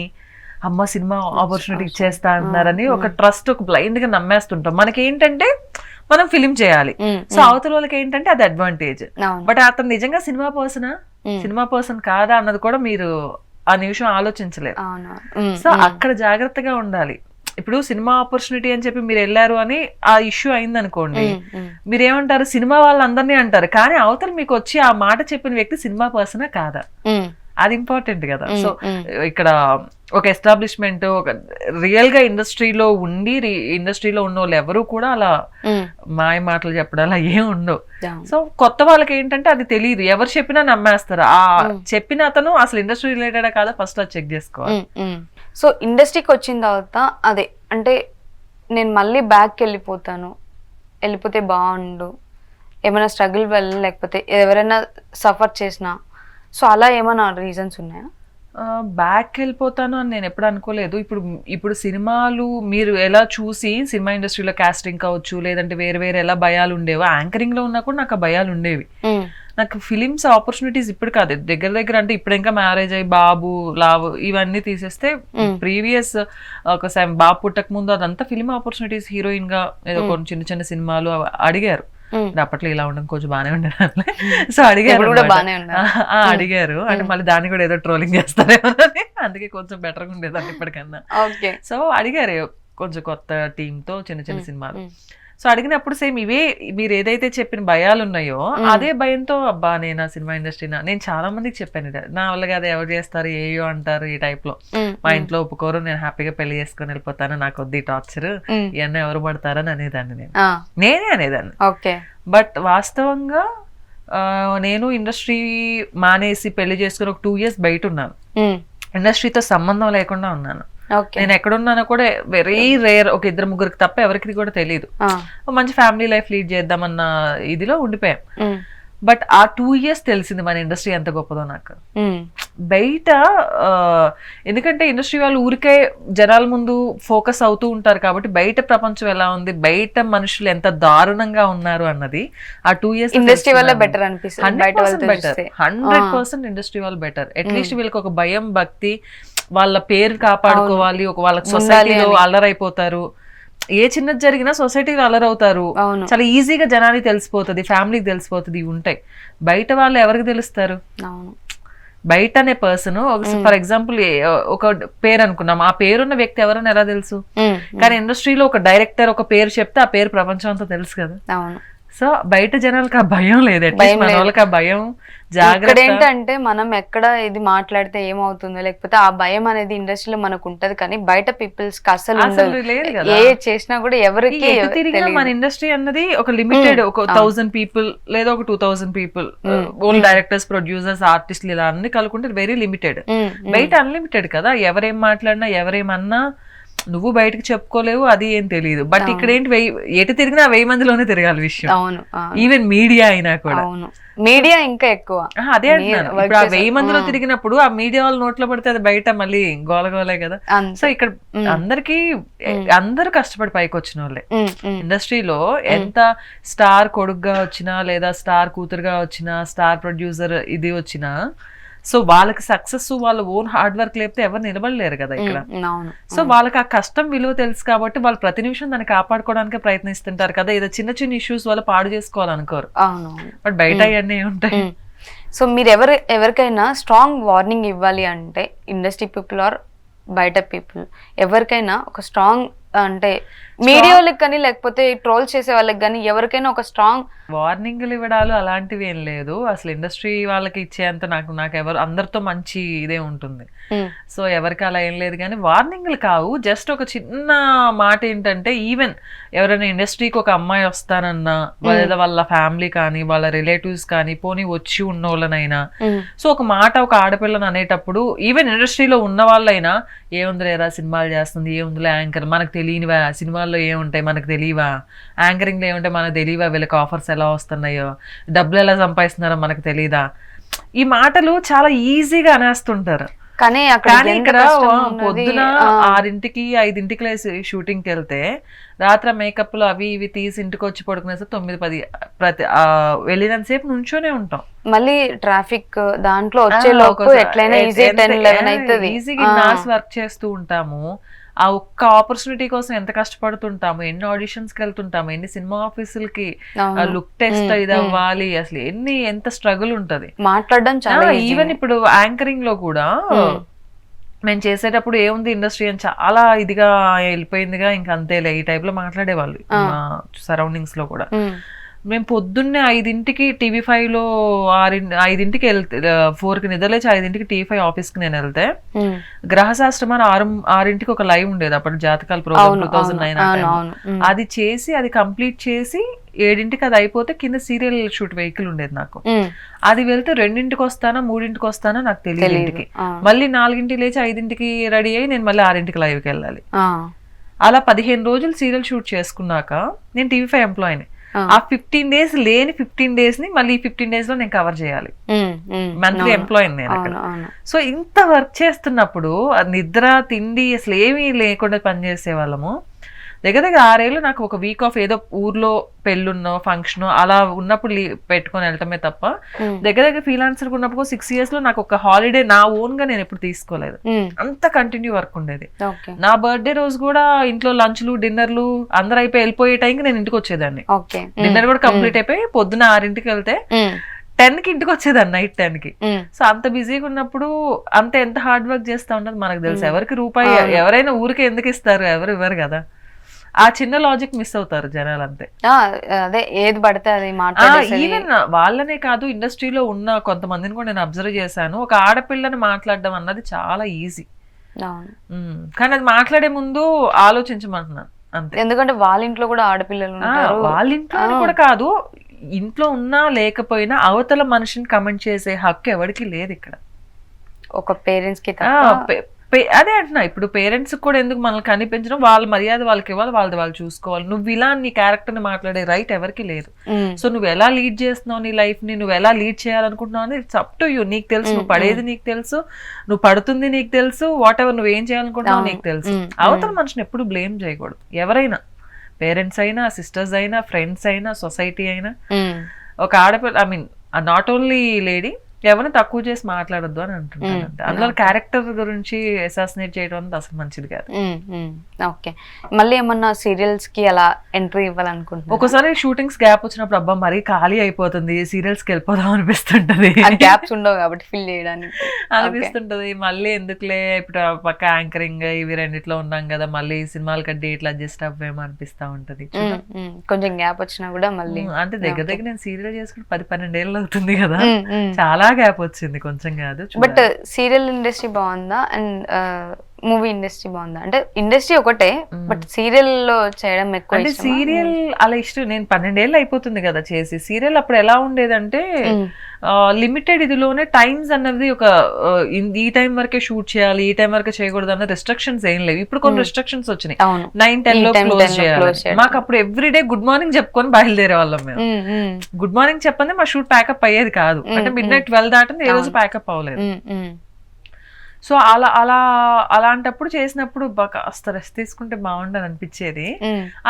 Speaker 2: అమ్మ సినిమా ఆపర్చునిటీ ఇచ్చేస్తా అన్నారని ఒక ట్రస్ట్, ఒక బ్లైండ్ గా నమ్మేస్తుంటాం. మనకి ఏంటంటే మనం ఫిలిం చేయాలి, సో అవతల వాళ్ళకి ఏంటంటే అది అడ్వాంటేజ్. బట్ అతను నిజంగా సినిమా పర్సన్ కాదా అన్నది కూడా మీరు ఆ నిమిషం ఆలోచించలేరు. సో అక్కడ జాగ్రత్తగా ఉండాలి. ఇప్పుడు సినిమా ఆపర్చునిటీ అని చెప్పి మీరు వెళ్ళారు అని ఆ ఇష్యూ అయింది అనుకోండి, మీరేమంటారు, సినిమా వాళ్ళందరినీ అంటారు, కానీ అవతల మీకు వచ్చి ఆ మాట చెప్పిన వ్యక్తి సినిమా పర్సనా కాదా, అది ఇంపార్టెంట్ కదా. సో ఇక్కడ ఒక ఎస్టాబ్లిష్మెంట్, ఒక రియల్ గా ఇండస్ట్రీలో ఉండి ఇండస్ట్రీలో ఉన్న వాళ్ళు ఎవరు కూడా అలా మాయ మాటలు చెప్పడం అలా ఏం ఉండవు. సో కొత్త వాళ్ళకి ఏంటంటే అది తెలియదు, ఎవరు చెప్పినా నమ్మేస్తారు. ఆ చెప్పిన అతను అసలు ఇండస్ట్రీ రిలేటెడ్ కాదా ఫస్ట్ అది చెక్ చేసుకోవాలి.
Speaker 1: సో ఇండస్ట్రీకి వచ్చిన తర్వాత అదే అంటే నేను మళ్ళీ బ్యాక్కి వెళ్ళిపోతే బాగుండు, ఏమైనా స్ట్రగుల్ వల్ల లేకపోతే ఎవరైనా సఫర్ చేసినా, సో అలా ఏమైనా రీజన్స్ ఉన్నాయా?
Speaker 2: బ్యాక్ వెళ్ళిపోతాను అని నేను ఎప్పుడు అనుకోలేదు. ఇప్పుడు సినిమాలు మీరు ఎలా చూసి సినిమా ఇండస్ట్రీలో కాస్టింగ్ కావచ్చు, లేదంటే వేరే వేరే ఎలా భయాలు ఉండేవో, యాంకరింగ్ లో ఉన్నా కూడా నాకు ఆ భయాలు ఉండేవి. నాకు ఫిలిమ్స్ ఆపర్చునిటీస్ ఇప్పుడు కాదు, దగ్గర దగ్గర అంటే ఇప్పుడు ఇంకా మ్యారేజ్ అయ్యి బాబు లావు ఇవన్నీ తీసేస్తే ప్రీవియస్ ఒక బాబు పుట్టక ముందు అదంతా ఫిలిం ఆపర్చునిటీస్. హీరోయిన్ గా ఏదో కొన్ని చిన్న చిన్న సినిమాలు అడిగారు. అప్పట్లో ఇలా ఉండడం కొంచెం బానే ఉండేది. సో అడిగారు అడిగారు అంటే మళ్ళీ దాన్ని కూడా ఏదో ట్రోలింగ్ చేస్తారేమో అని, అందుకే కొంచెం బెటర్ గా ఉండేదాన్ని ఇప్పటికన్నా. సో అడిగారు కొంచెం కొత్త టీమ్ తో చిన్న చిన్న సినిమాలు. సో అడిగినప్పుడు సేమ్ ఇవే మీరు ఏదైతే చెప్పిన భయాలు ఉన్నాయో అదే భయంతో అబ్బా నేను సినిమా ఇండస్ట్రీ నేను చాలా మందికి చెప్పాను, నా వల్ల కాదు, ఎవరు చేస్తారు, ఏయో అంటారు ఈ టైప్ లో, మా ఇంట్లో ఒప్పుకోరు, నేను హ్యాపీగా పెళ్లి చేసుకుని వెళ్ళిపోతాను, నాకు వద్దు టార్చర్, ఇవన్నీ ఎవరు పడతారని అనేదాన్ని, నేనే అనేదాన్ని. బట్ వాస్తవంగా నేను ఇండస్ట్రీ మానేసి పెళ్లి చేసుకుని ఒక 2 years బయట ఉన్నాను, ఇండస్ట్రీతో సంబంధం లేకుండా ఉన్నాను. నేను ఎక్కడున్నానో కూడా వెరీ రేర్, ఒక 2-3 తప్ప ఎవరికి కూడా తెలియదు. మంచి ఫ్యామిలీ లైఫ్ లీడ్ చేద్దామన్న ఇదిలో ఉండిపోయాం. బట్ ఆ 2 years తెలిసింది మన ఇండస్ట్రీ ఎంత గొప్పదో నాకు. బయట ఎందుకంటే ఇండస్ట్రీ వాళ్ళు ఊరికే జనాల ముందు ఫోకస్ అవుతూ ఉంటారు కాబట్టి బయట ప్రపంచం ఎలా ఉంది, బయట మనుషులు ఎంత దారుణంగా ఉన్నారు అన్నది ఆ 2 years
Speaker 1: ఇండస్ట్రీ వల్ల బెటర్ అనిపిస్తుంది.
Speaker 2: 100% ఇండస్ట్రీ వాళ్ళు బెటర్. అట్లీస్ట్ వీళ్ళకి ఒక భయం, భక్తి, వాళ్ళ పేరు కాపాడుకోవాలి, ఒక వాళ్ళ సొసైటీలో అల్లరైపోతారు, ఏ చిన్నది జరిగినా సొసైటీలో అలరవుతారు, చాలా ఈజీగా జనానికి తెలిసిపోతుంది, ఫ్యామిలీకి తెలిసిపోతుంది, ఉంటాయి. బయట వాళ్ళు ఎవరికి తెలుస్తారు? బయట అనే పర్సన్ ఫర్ ఎగ్జాంపుల్ ఒక పేరు అనుకున్నాం, ఆ పేరున్న వ్యక్తి ఎవరైనా ఎలా తెలుసు? కానీ ఇండస్ట్రీలో ఒక డైరెక్టర్ ఒక పేరు చెప్తే ఆ పేరు ప్రపంచం అంతా తెలుసు కదా. సో బయట జనాలకు ఆ భయం లేదు, మన వాళ్ళకి ఆ భయం, జాగ్రత్త.
Speaker 1: ఏంటంటే మనం ఎక్కడ ఇది మాట్లాడితే ఏమవుతుందో, లేకపోతే ఆ భయం అనేది ఇండస్ట్రీలో మనకు ఉంటది, కానీ బయట పీపుల్స్ కి అసలు
Speaker 2: లేదు కదా.
Speaker 1: ఏ చేసినా కూడా ఎవరికి
Speaker 2: తిరిగినా మన ఇండస్ట్రీ అన్నది ఒక లిమిటెడ్, ఒక 1000 people లేదా ఒక 2000 people, ఓన్ డైరెక్టర్స్, ప్రొడ్యూసర్స్, ఆర్టిస్టులు ఇలా అన్ని కలుకుంటే వెరీ లిమిటెడ్. బయట అన్లిమిటెడ్ కదా, ఎవరేం మాట్లాడినా ఎవరేమన్నా నువ్వు బయటకు చెప్పుకోలేవు, అది ఏం తెలియదు. బట్ ఇక్కడ ఏంటి, ఎటు తిరిగినా 1000 మందిలోనే తిరగాలి విషయం. ఈవెన్ మీడియా అయినా కూడా,
Speaker 1: మీడియా ఇంకా ఎక్కువ.
Speaker 2: అదే అంటున్నాను, ఇప్పుడు ఆ 1000 మందిలో తిరిగినప్పుడు ఆ మీడియా వాళ్ళు నోట్లో పడితే అది బయట మళ్ళీ గోలగోలే కదా. సో ఇక్కడ అందరూ కష్టపడి పైకి వచ్చిన వాళ్ళే. ఇండస్ట్రీలో ఎంత స్టార్ కొడుకుగా వచ్చినా, లేదా స్టార్ కూతురుగా వచ్చినా, స్టార్ ప్రొడ్యూసర్ ఇది వచ్చినా, సో వాళ్ళకి సక్సెస్ వాళ్ళ ఓన్ హార్డ్ వర్క్ లేకపోతే ఎవరు నిలబడలేరు కదా ఇక్కడ. సో వాళ్ళకి ఆ కష్టం విలువ తెలుసు కాబట్టి వాళ్ళు ప్రతి నిమిషం దాన్ని కాపాడుకోవడానికి ప్రయత్నిస్తుంటారు కదా. ఏదో చిన్న చిన్న ఇష్యూస్ వల్ల పాడు చేసుకోవాలనుకోరు, బట్ బయట అవన్నీ ఉంటాయి.
Speaker 1: సో మీరు ఎవరికైనా స్ట్రాంగ్ వార్నింగ్ ఇవ్వాలి అంటే, ఇండస్ట్రీ పీపుల్ ఆర్ బయట పీపుల్, ఎవరికైనా ఒక స్ట్రాంగ్ అంటే మీడియాలకు కానీ లేకపోతే ట్రోల్ చేసే వాళ్ళకి కానీ ఎవరికైనా ఒక స్ట్రాంగ్
Speaker 2: వార్నింగ్లు ఇవ్వడాలు అలాంటివి ఏం లేదు. అసలు ఇండస్ట్రీ వాళ్ళకి ఇచ్చేంత నాకు ఎవరు అందరితో మంచి ఇదే ఉంటుంది. సో ఎవరికి అలా ఏం లేదు, కానీ వార్నింగ్లు కావు. జస్ట్ ఒక చిన్న మాట ఏంటంటే, ఈవెన్ ఎవరైనా ఇండస్ట్రీకి ఒక అమ్మాయి వస్తానన్నా, లేదా వాళ్ళ ఫ్యామిలీ కానీ వాళ్ళ రిలేటివ్స్ కానీ పోనీ వచ్చి ఉన్న వాళ్ళనైనా, సో ఒక మాట ఒక ఆడపిల్లని అనేటప్పుడు, ఈవెన్ ఇండస్ట్రీలో ఉన్న వాళ్ళైనా, ఏముందిలేరా సినిమాలు చేస్తుంది, ఏముందిలే యాంకర్, మనకు తెలియనివా, సినిమాల్లో ఏముంటాయి మనకు తెలియవా, యాంకరింగ్లో ఏముంటాయి మనకు తెలియవా, వీళ్ళకి ఆఫర్స్ ఎలా వస్తున్నాయో, డబ్బులు ఎలా సంపాదిస్తున్నారో మనకు తెలియదా, ఈ మాటలు చాలా ఈజీగా అనేస్తుంటారు.
Speaker 1: కానీ
Speaker 2: ఇక్కడ పొద్దున 6ంటికి 5ంటికి లేసి షూటింగ్కి వెళ్తే రాత్రి మేకప్లు అవి ఇవి తీసి ఇంటికి వచ్చి పడుకునేసి 9-10 ప్రతి వెళ్ళినంతసేపు నుంచోనే ఉంటాం.
Speaker 1: మళ్ళీ ట్రాఫిక్ దాంట్లో వచ్చే ఎట్లయినా
Speaker 2: ఈజీగా నార్స్ వర్క్ చేస్తూ ఉంటాము. ఆ ఒక్క ఆపర్చునిటీ కోసం ఎంత కష్టపడుతుంటాము, ఎన్ని ఆడిషన్స్ కి వెళ్తుంటాము, ఎన్ని సినిమా ఆఫీసులకి లుక్ టెస్ట్ ఇది అవ్వాలి, అసలు ఎంత స్ట్రగుల్ ఉంటది
Speaker 1: మాట్లాడడం.
Speaker 2: ఈవెన్ ఇప్పుడు యాంకరింగ్ లో కూడా మేము చేసేటప్పుడు ఏముంది ఇండస్ట్రీ అని చాలా ఇదిగా వెళ్ళిపోయిందిగా, ఇంకా అంతేలే ఈ టైప్ లో మాట్లాడేవాళ్ళు మా సరౌండింగ్స్ లో కూడా. మేము పొద్దున్నే 5ంటికి TV5లో 5ంటికి వెళ్తే 4కి నిద్రలేచి 5ంటికి TV5 ఆఫీస్కి నేను వెళ్తే, గ్రహశాస్త్రం అని 6ంటికి ఒక లైవ్ ఉండేది అప్పుడు, జాతకాల ప్రోగ్రామ్ 2009 అది చేసి అది కంప్లీట్ చేసి 7ంటికి అది అయిపోతే కింద సీరియల్ షూట్ వెహికల్ ఉండేది నాకు. అది వెళ్తే 2ంటికి వస్తానా 3ంటికి వస్తానా నాకు తెలియదు ఇంటికి. మళ్ళీ 4ంటికి లేచి 5ంటికి రెడీ అయ్యి నేను మళ్ళీ 6ంటికి లైవ్కి వెళ్ళాలి. అలా 15 రోజులు సీరియల్ షూట్ చేసుకున్నాక నేను TV5 ఎంప్లాయీని. ఆ 15 days లేని 15 days ని మళ్ళీ 15 days లో నేను కవర్ చేయాలి. మంత్లీ ఎంప్లాయీ నేను అక్కడ. సో ఇంత వర్క్ చేస్తున్నప్పుడు నిద్ర తిండి అసలు ఏమీ లేకుండా పనిచేసే వాళ్ళము. దగ్గర 6 ఏళ్ళు నాకు ఒక వీక్ ఆఫ్ ఏదో ఊర్లో పెళ్ళున్నో ఫంక్షన్ అలా ఉన్నప్పుడు పెట్టుకొని వెళ్ళటమే తప్ప దగ్గర ఫ్రీలాన్సర్ ఉన్నప్పుడు 6 years లో నాకు ఒక హాలిడే నా ఓన్ గా నేను ఎప్పుడు తీసుకోలేదు. అంత కంటిన్యూ వర్క్ ఉండేది. నా బర్త్డే రోజు కూడా ఇంట్లో లంచ్లు డిన్నర్లు అందరు అయిపోయి వెళ్ళిపోయే టైంకి నేను ఇంటికి వచ్చేదాన్ని. డిన్నర్ కూడా కంప్లీట్ అయిపోయి పొద్దున 6ంటికి వెళ్తే 10కి ఇంటికి వచ్చేదాన్ని, నైట్ 10కి. సో అంత బిజీగా ఉన్నప్పుడు అంత ఎంత హార్డ్ వర్క్ చేస్తా ఉన్నది మనకు తెలుసు. ఎవరికి రూపాయి ఎవరైనా ఊరికి ఎందుకు ఇస్తారు, ఎవరు ఇవ్వరు కదా. ఆ చిన్న లాజిక్ మిస్ అవుతారు జనాలు అంతే.
Speaker 1: అదే ఏది పడితే అది
Speaker 2: ఈవెన్ వాళ్ళనే కాదు, ఇండస్ట్రీలో ఉన్న కొంతమందిని కూడా నేను అబ్జర్వ్ చేశాను. ఒక ఆడపిల్లని మాట్లాడడం అన్నది చాలా ఈజీ, కానీ అది మాట్లాడే ముందు ఆలోచించమంటున్నాను అంతే.
Speaker 1: ఎందుకంటే వాళ్ళ ఇంట్లో కూడా ఆడపిల్లలు,
Speaker 2: వాళ్ళ ఇంట్లో కూడా కాదు, ఇంట్లో ఉన్నా లేకపోయినా అవతల మనిషిని కమెంట్ చేసే హక్కు ఎవరికి లేదు ఇక్కడ,
Speaker 1: ఒక పేరెంట్స్ కి.
Speaker 2: అదే అంటున్నా, ఇప్పుడు పేరెంట్స్ కూడా ఎందుకు మనల్ని కనిపించడం, వాళ్ళ మర్యాద వాళ్ళకి ఇవ్వాలి, వాళ్ళది వాళ్ళు చూసుకోవాలి. నువ్వు ఇలా నీ క్యారెక్టర్ ని మాట్లాడే రైట్ ఎవరికి లేదు. సో నువ్వు ఎలా లీడ్ చేస్తున్నావు నీ లైఫ్ ని, నువ్వు ఎలా లీడ్ చేయాలనుకుంటున్నావు అని ఇట్స్ అప్ టు యూ. నీకు తెలుసు, నువ్వు పడేది నీకు తెలుసు, నువ్వు పడుతుంది నీకు తెలుసు, వాట్ ఎవర్ నువ్వు ఏం చేయాలనుకుంటున్నావు నీకు తెలుసు. అవతల మనిషిని ఎప్పుడు బ్లేమ్ చేయకూడదు. ఎవరైనా, పేరెంట్స్ అయినా, సిస్టర్స్ అయినా, ఫ్రెండ్స్ అయినా, సొసైటీ అయినా. ఒక ఆడపిల్ల, I mean not only lady, ఎవరిని తక్కువ చేసి మాట్లాడొద్దు అని అంటున్నాను. అందులో క్యారెక్టర్ గురించి అసాసినేట్ చేయడం అనేది అసలు మంచిది కాదు.
Speaker 1: ఓకే, మళ్ళీ ఏమన్నా సీరియల్స్ కి అలా ఎంట్రీ ఇవ్వాలనుకుంటున్నా?
Speaker 2: ఒకసారి షూటింగ్స్ గ్యాప్ వచ్చినప్పుడు అబ్బా మరీ ఖాళీ అయిపోతుంది, సీరియల్స్ కి వెళ్ళిపోదాం అనిపిస్తుంటది.
Speaker 1: గ్యాప్స్ ఉండవు కాబట్టి ఫిల్ చేయడానికి
Speaker 2: అనిపిస్తుంటది. మళ్ళీ ఎందుకులే, ఇప్పుడు పక్క యాంకరింగ్ ఇవి రెండిట్లో ఉన్నాం కదా, మళ్ళీ సినిమాలకి డేట్లు అడ్జస్ట్ అవ్వేమో అనిపిస్తా ఉంటది.
Speaker 1: కొంచెం గ్యాప్ వచ్చినా కూడా మళ్ళీ
Speaker 2: అంటే దగ్గర దగ్గర నేను సీరియల్ చేసుకుని 10-12 ఏళ్ళు అవుతుంది కదా, చాలా గ్యాప్ వచ్చింది, కొంచెం కాదు.
Speaker 1: బట్ సీరియల్ ఇండస్ట్రీ బాగుందా అండ్ మూవీ ఇండస్ట్రీ బాగుందా? అంటే ఇండస్ట్రీ ఒకటే, బట్ సీరియల్ లో చేయడం ఎక్కువ.
Speaker 2: అంటే సీరియల్ అలా ఇష్టం. నేను 12 ఏళ్ళు అయిపోతుంది కదా చేసి. సీరియల్ అప్పుడు ఎలా ఉండేదంటే లిమిటెడ్ ఇదిలోనే టైమ్స్ అన్నది ఒక ఈ టైం వరకే షూట్ చేయాలి, ఈ టైం వరకే చేయకూడదు అన్న రెస్ట్రిక్షన్స్ ఏం లేవు. ఇప్పుడు కొన్ని రెస్ట్రిక్షన్స్ వచ్చినాయి. 9-10 లో క్లోజ్ చేయాలి. మాకు అప్పుడు ఎవ్రీడే గుడ్ మార్నింగ్ చెప్పుకొని బయలుదేరే వాళ్ళం మేము. గుడ్ మార్నింగ్ చెప్పండి మా షూట్ ప్యాకప్ అయ్యేది కాదు. అంటే midnight 12 దాటింది, ఏ రోజు ప్యాకప్ అవ్వలేదు. సో అలాంటప్పుడు చేసినప్పుడు కాస్త రెస్ట్ తీసుకుంటే బాగుండని అనిపించేది.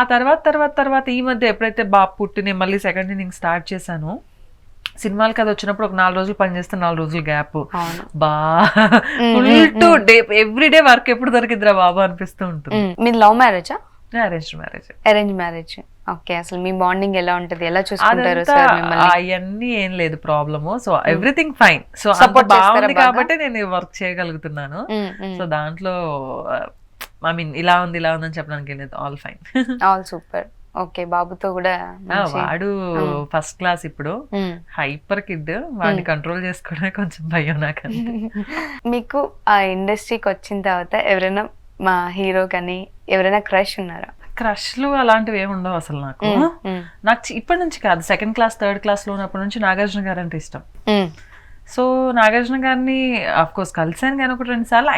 Speaker 2: ఆ తర్వాత ఈ మధ్య ఎప్పుడైతే బాబు పుట్టి నేను మళ్ళీ సెకండ్ ఇన్నింగ్ స్టార్ట్ చేశాను, సినిమాలకి అది వచ్చినప్పుడు ఒక 4 రోజులు పనిచేస్తే 4 రోజులు గ్యాప్, బా full to day everyday work ఎప్పుడు దొరికిద్దిరా బాబు అనిపిస్తూ ఉంటుంది.
Speaker 1: మీరు లవ్ మ్యారేజా?
Speaker 2: Arrange marriage.
Speaker 1: Arrange marriage. Okay, అసలు మీ బాండింగ్ ఎలా ఉంటది, ఎలా చూసుకుంటారు?
Speaker 2: అవన్నీ ఏం లేదు problem. So everything fine. So బాగుంది కాబట్టి నేను వర్క్ చేయగలుగుతున్నాను. సో దాంట్లో ఐ మీన్ ఇలా ఉంది అని చెప్పడానికి లేదు, all fine,
Speaker 1: all super. Okay, బాబుతో కూడా
Speaker 2: వాడు ఫస్ట్ క్లాస్ ఇప్పుడు, హైపర్ కిడ్, వాడిని కంట్రోల్ చేసుకోవడానికి కొంచెం భయం నాకు.
Speaker 1: మీకు ఆ ఇండస్ట్రీకి వచ్చిన తర్వాత ఎవరైనా మా హీరో కానీ ఎవరైనా క్రష్ ఉన్నారా?
Speaker 2: క్రష్లు అలాంటివి ఏమి ఉండవు అసలు నాకు. ఇప్పటి నుంచి కాదు, 2nd క్లాస్ 3rd క్లాస్ లో ఉన్నప్పటి నుంచి నాగార్జున గారు అంటే ఇష్టం. సో నాగార్జున గారిని అఫ్ కోర్స్ కలిసాను కానీ 1-2 సార్లు.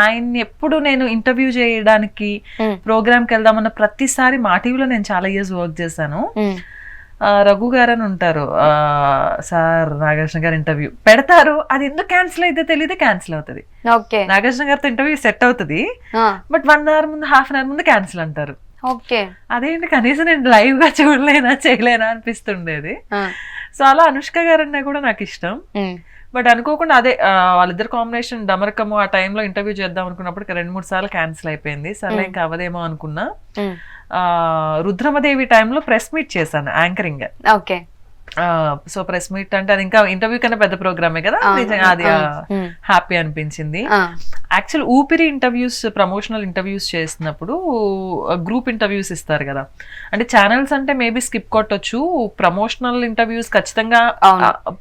Speaker 2: ఆయన్ని ఎప్పుడు నేను ఇంటర్వ్యూ చేయడానికి ప్రోగ్రామ్కి వెళ్దామన్న ప్రతిసారి మా టీవీలో నేను చాలా ఇయర్స్ వర్క్ చేశాను. రఘు గారు అని ఉంటారు, సార్ నాగార్జున గారు ఇంటర్వ్యూ పెడతారు, అది ఎందుకు క్యాన్సిల్ అయితే తెలియదు, క్యాన్సిల్ అవుతుంది. నాగార్జున గారితో ఇంటర్వ్యూ సెట్ అవుతుంది, బట్ 1 hour ముందు 1/2 hour ముందు క్యాన్సిల్ అంటారు. అదేంటి కనీసం నేను లైవ్ గా చూడలేనా చేయలేనా అనిపిస్తుండేది. సో అలా అనుష్క గారు అన్నా కూడా నాకు ఇష్టం. బట్ అనుకోకుండా అదే వాళ్ళిద్దరు కాంబినేషన్ డమరకము ఆ టైంలో ఇంటర్వ్యూ చేద్దాం అనుకున్నప్పుడు 2-3 సార్లు క్యాన్సిల్ అయిపోయింది. సరే ఇంకా అవదేమో అనుకున్నా. రుద్రమదేవి టైంలో ప్రెస్ మీట్ చేశాను anchoring.
Speaker 1: Okay,
Speaker 2: so press meet అంటే అది ఇంకా ఇంటర్వ్యూ కన్నా పెద్ద ప్రోగ్రామే కదా, అది హ్యాపీ అనిపించింది. యాక్చువల్ ఊపిరి ఇంటర్వ్యూస్, ప్రమోషనల్ ఇంటర్వ్యూస్ చేసినప్పుడు గ్రూప్ ఇంటర్వ్యూస్ ఇస్తారు కదా, అంటే ఛానల్స్ అంటే మేబీ స్కిప్ కొట్టొచ్చు, ప్రమోషనల్ ఇంటర్వ్యూస్ ఖచ్చితంగా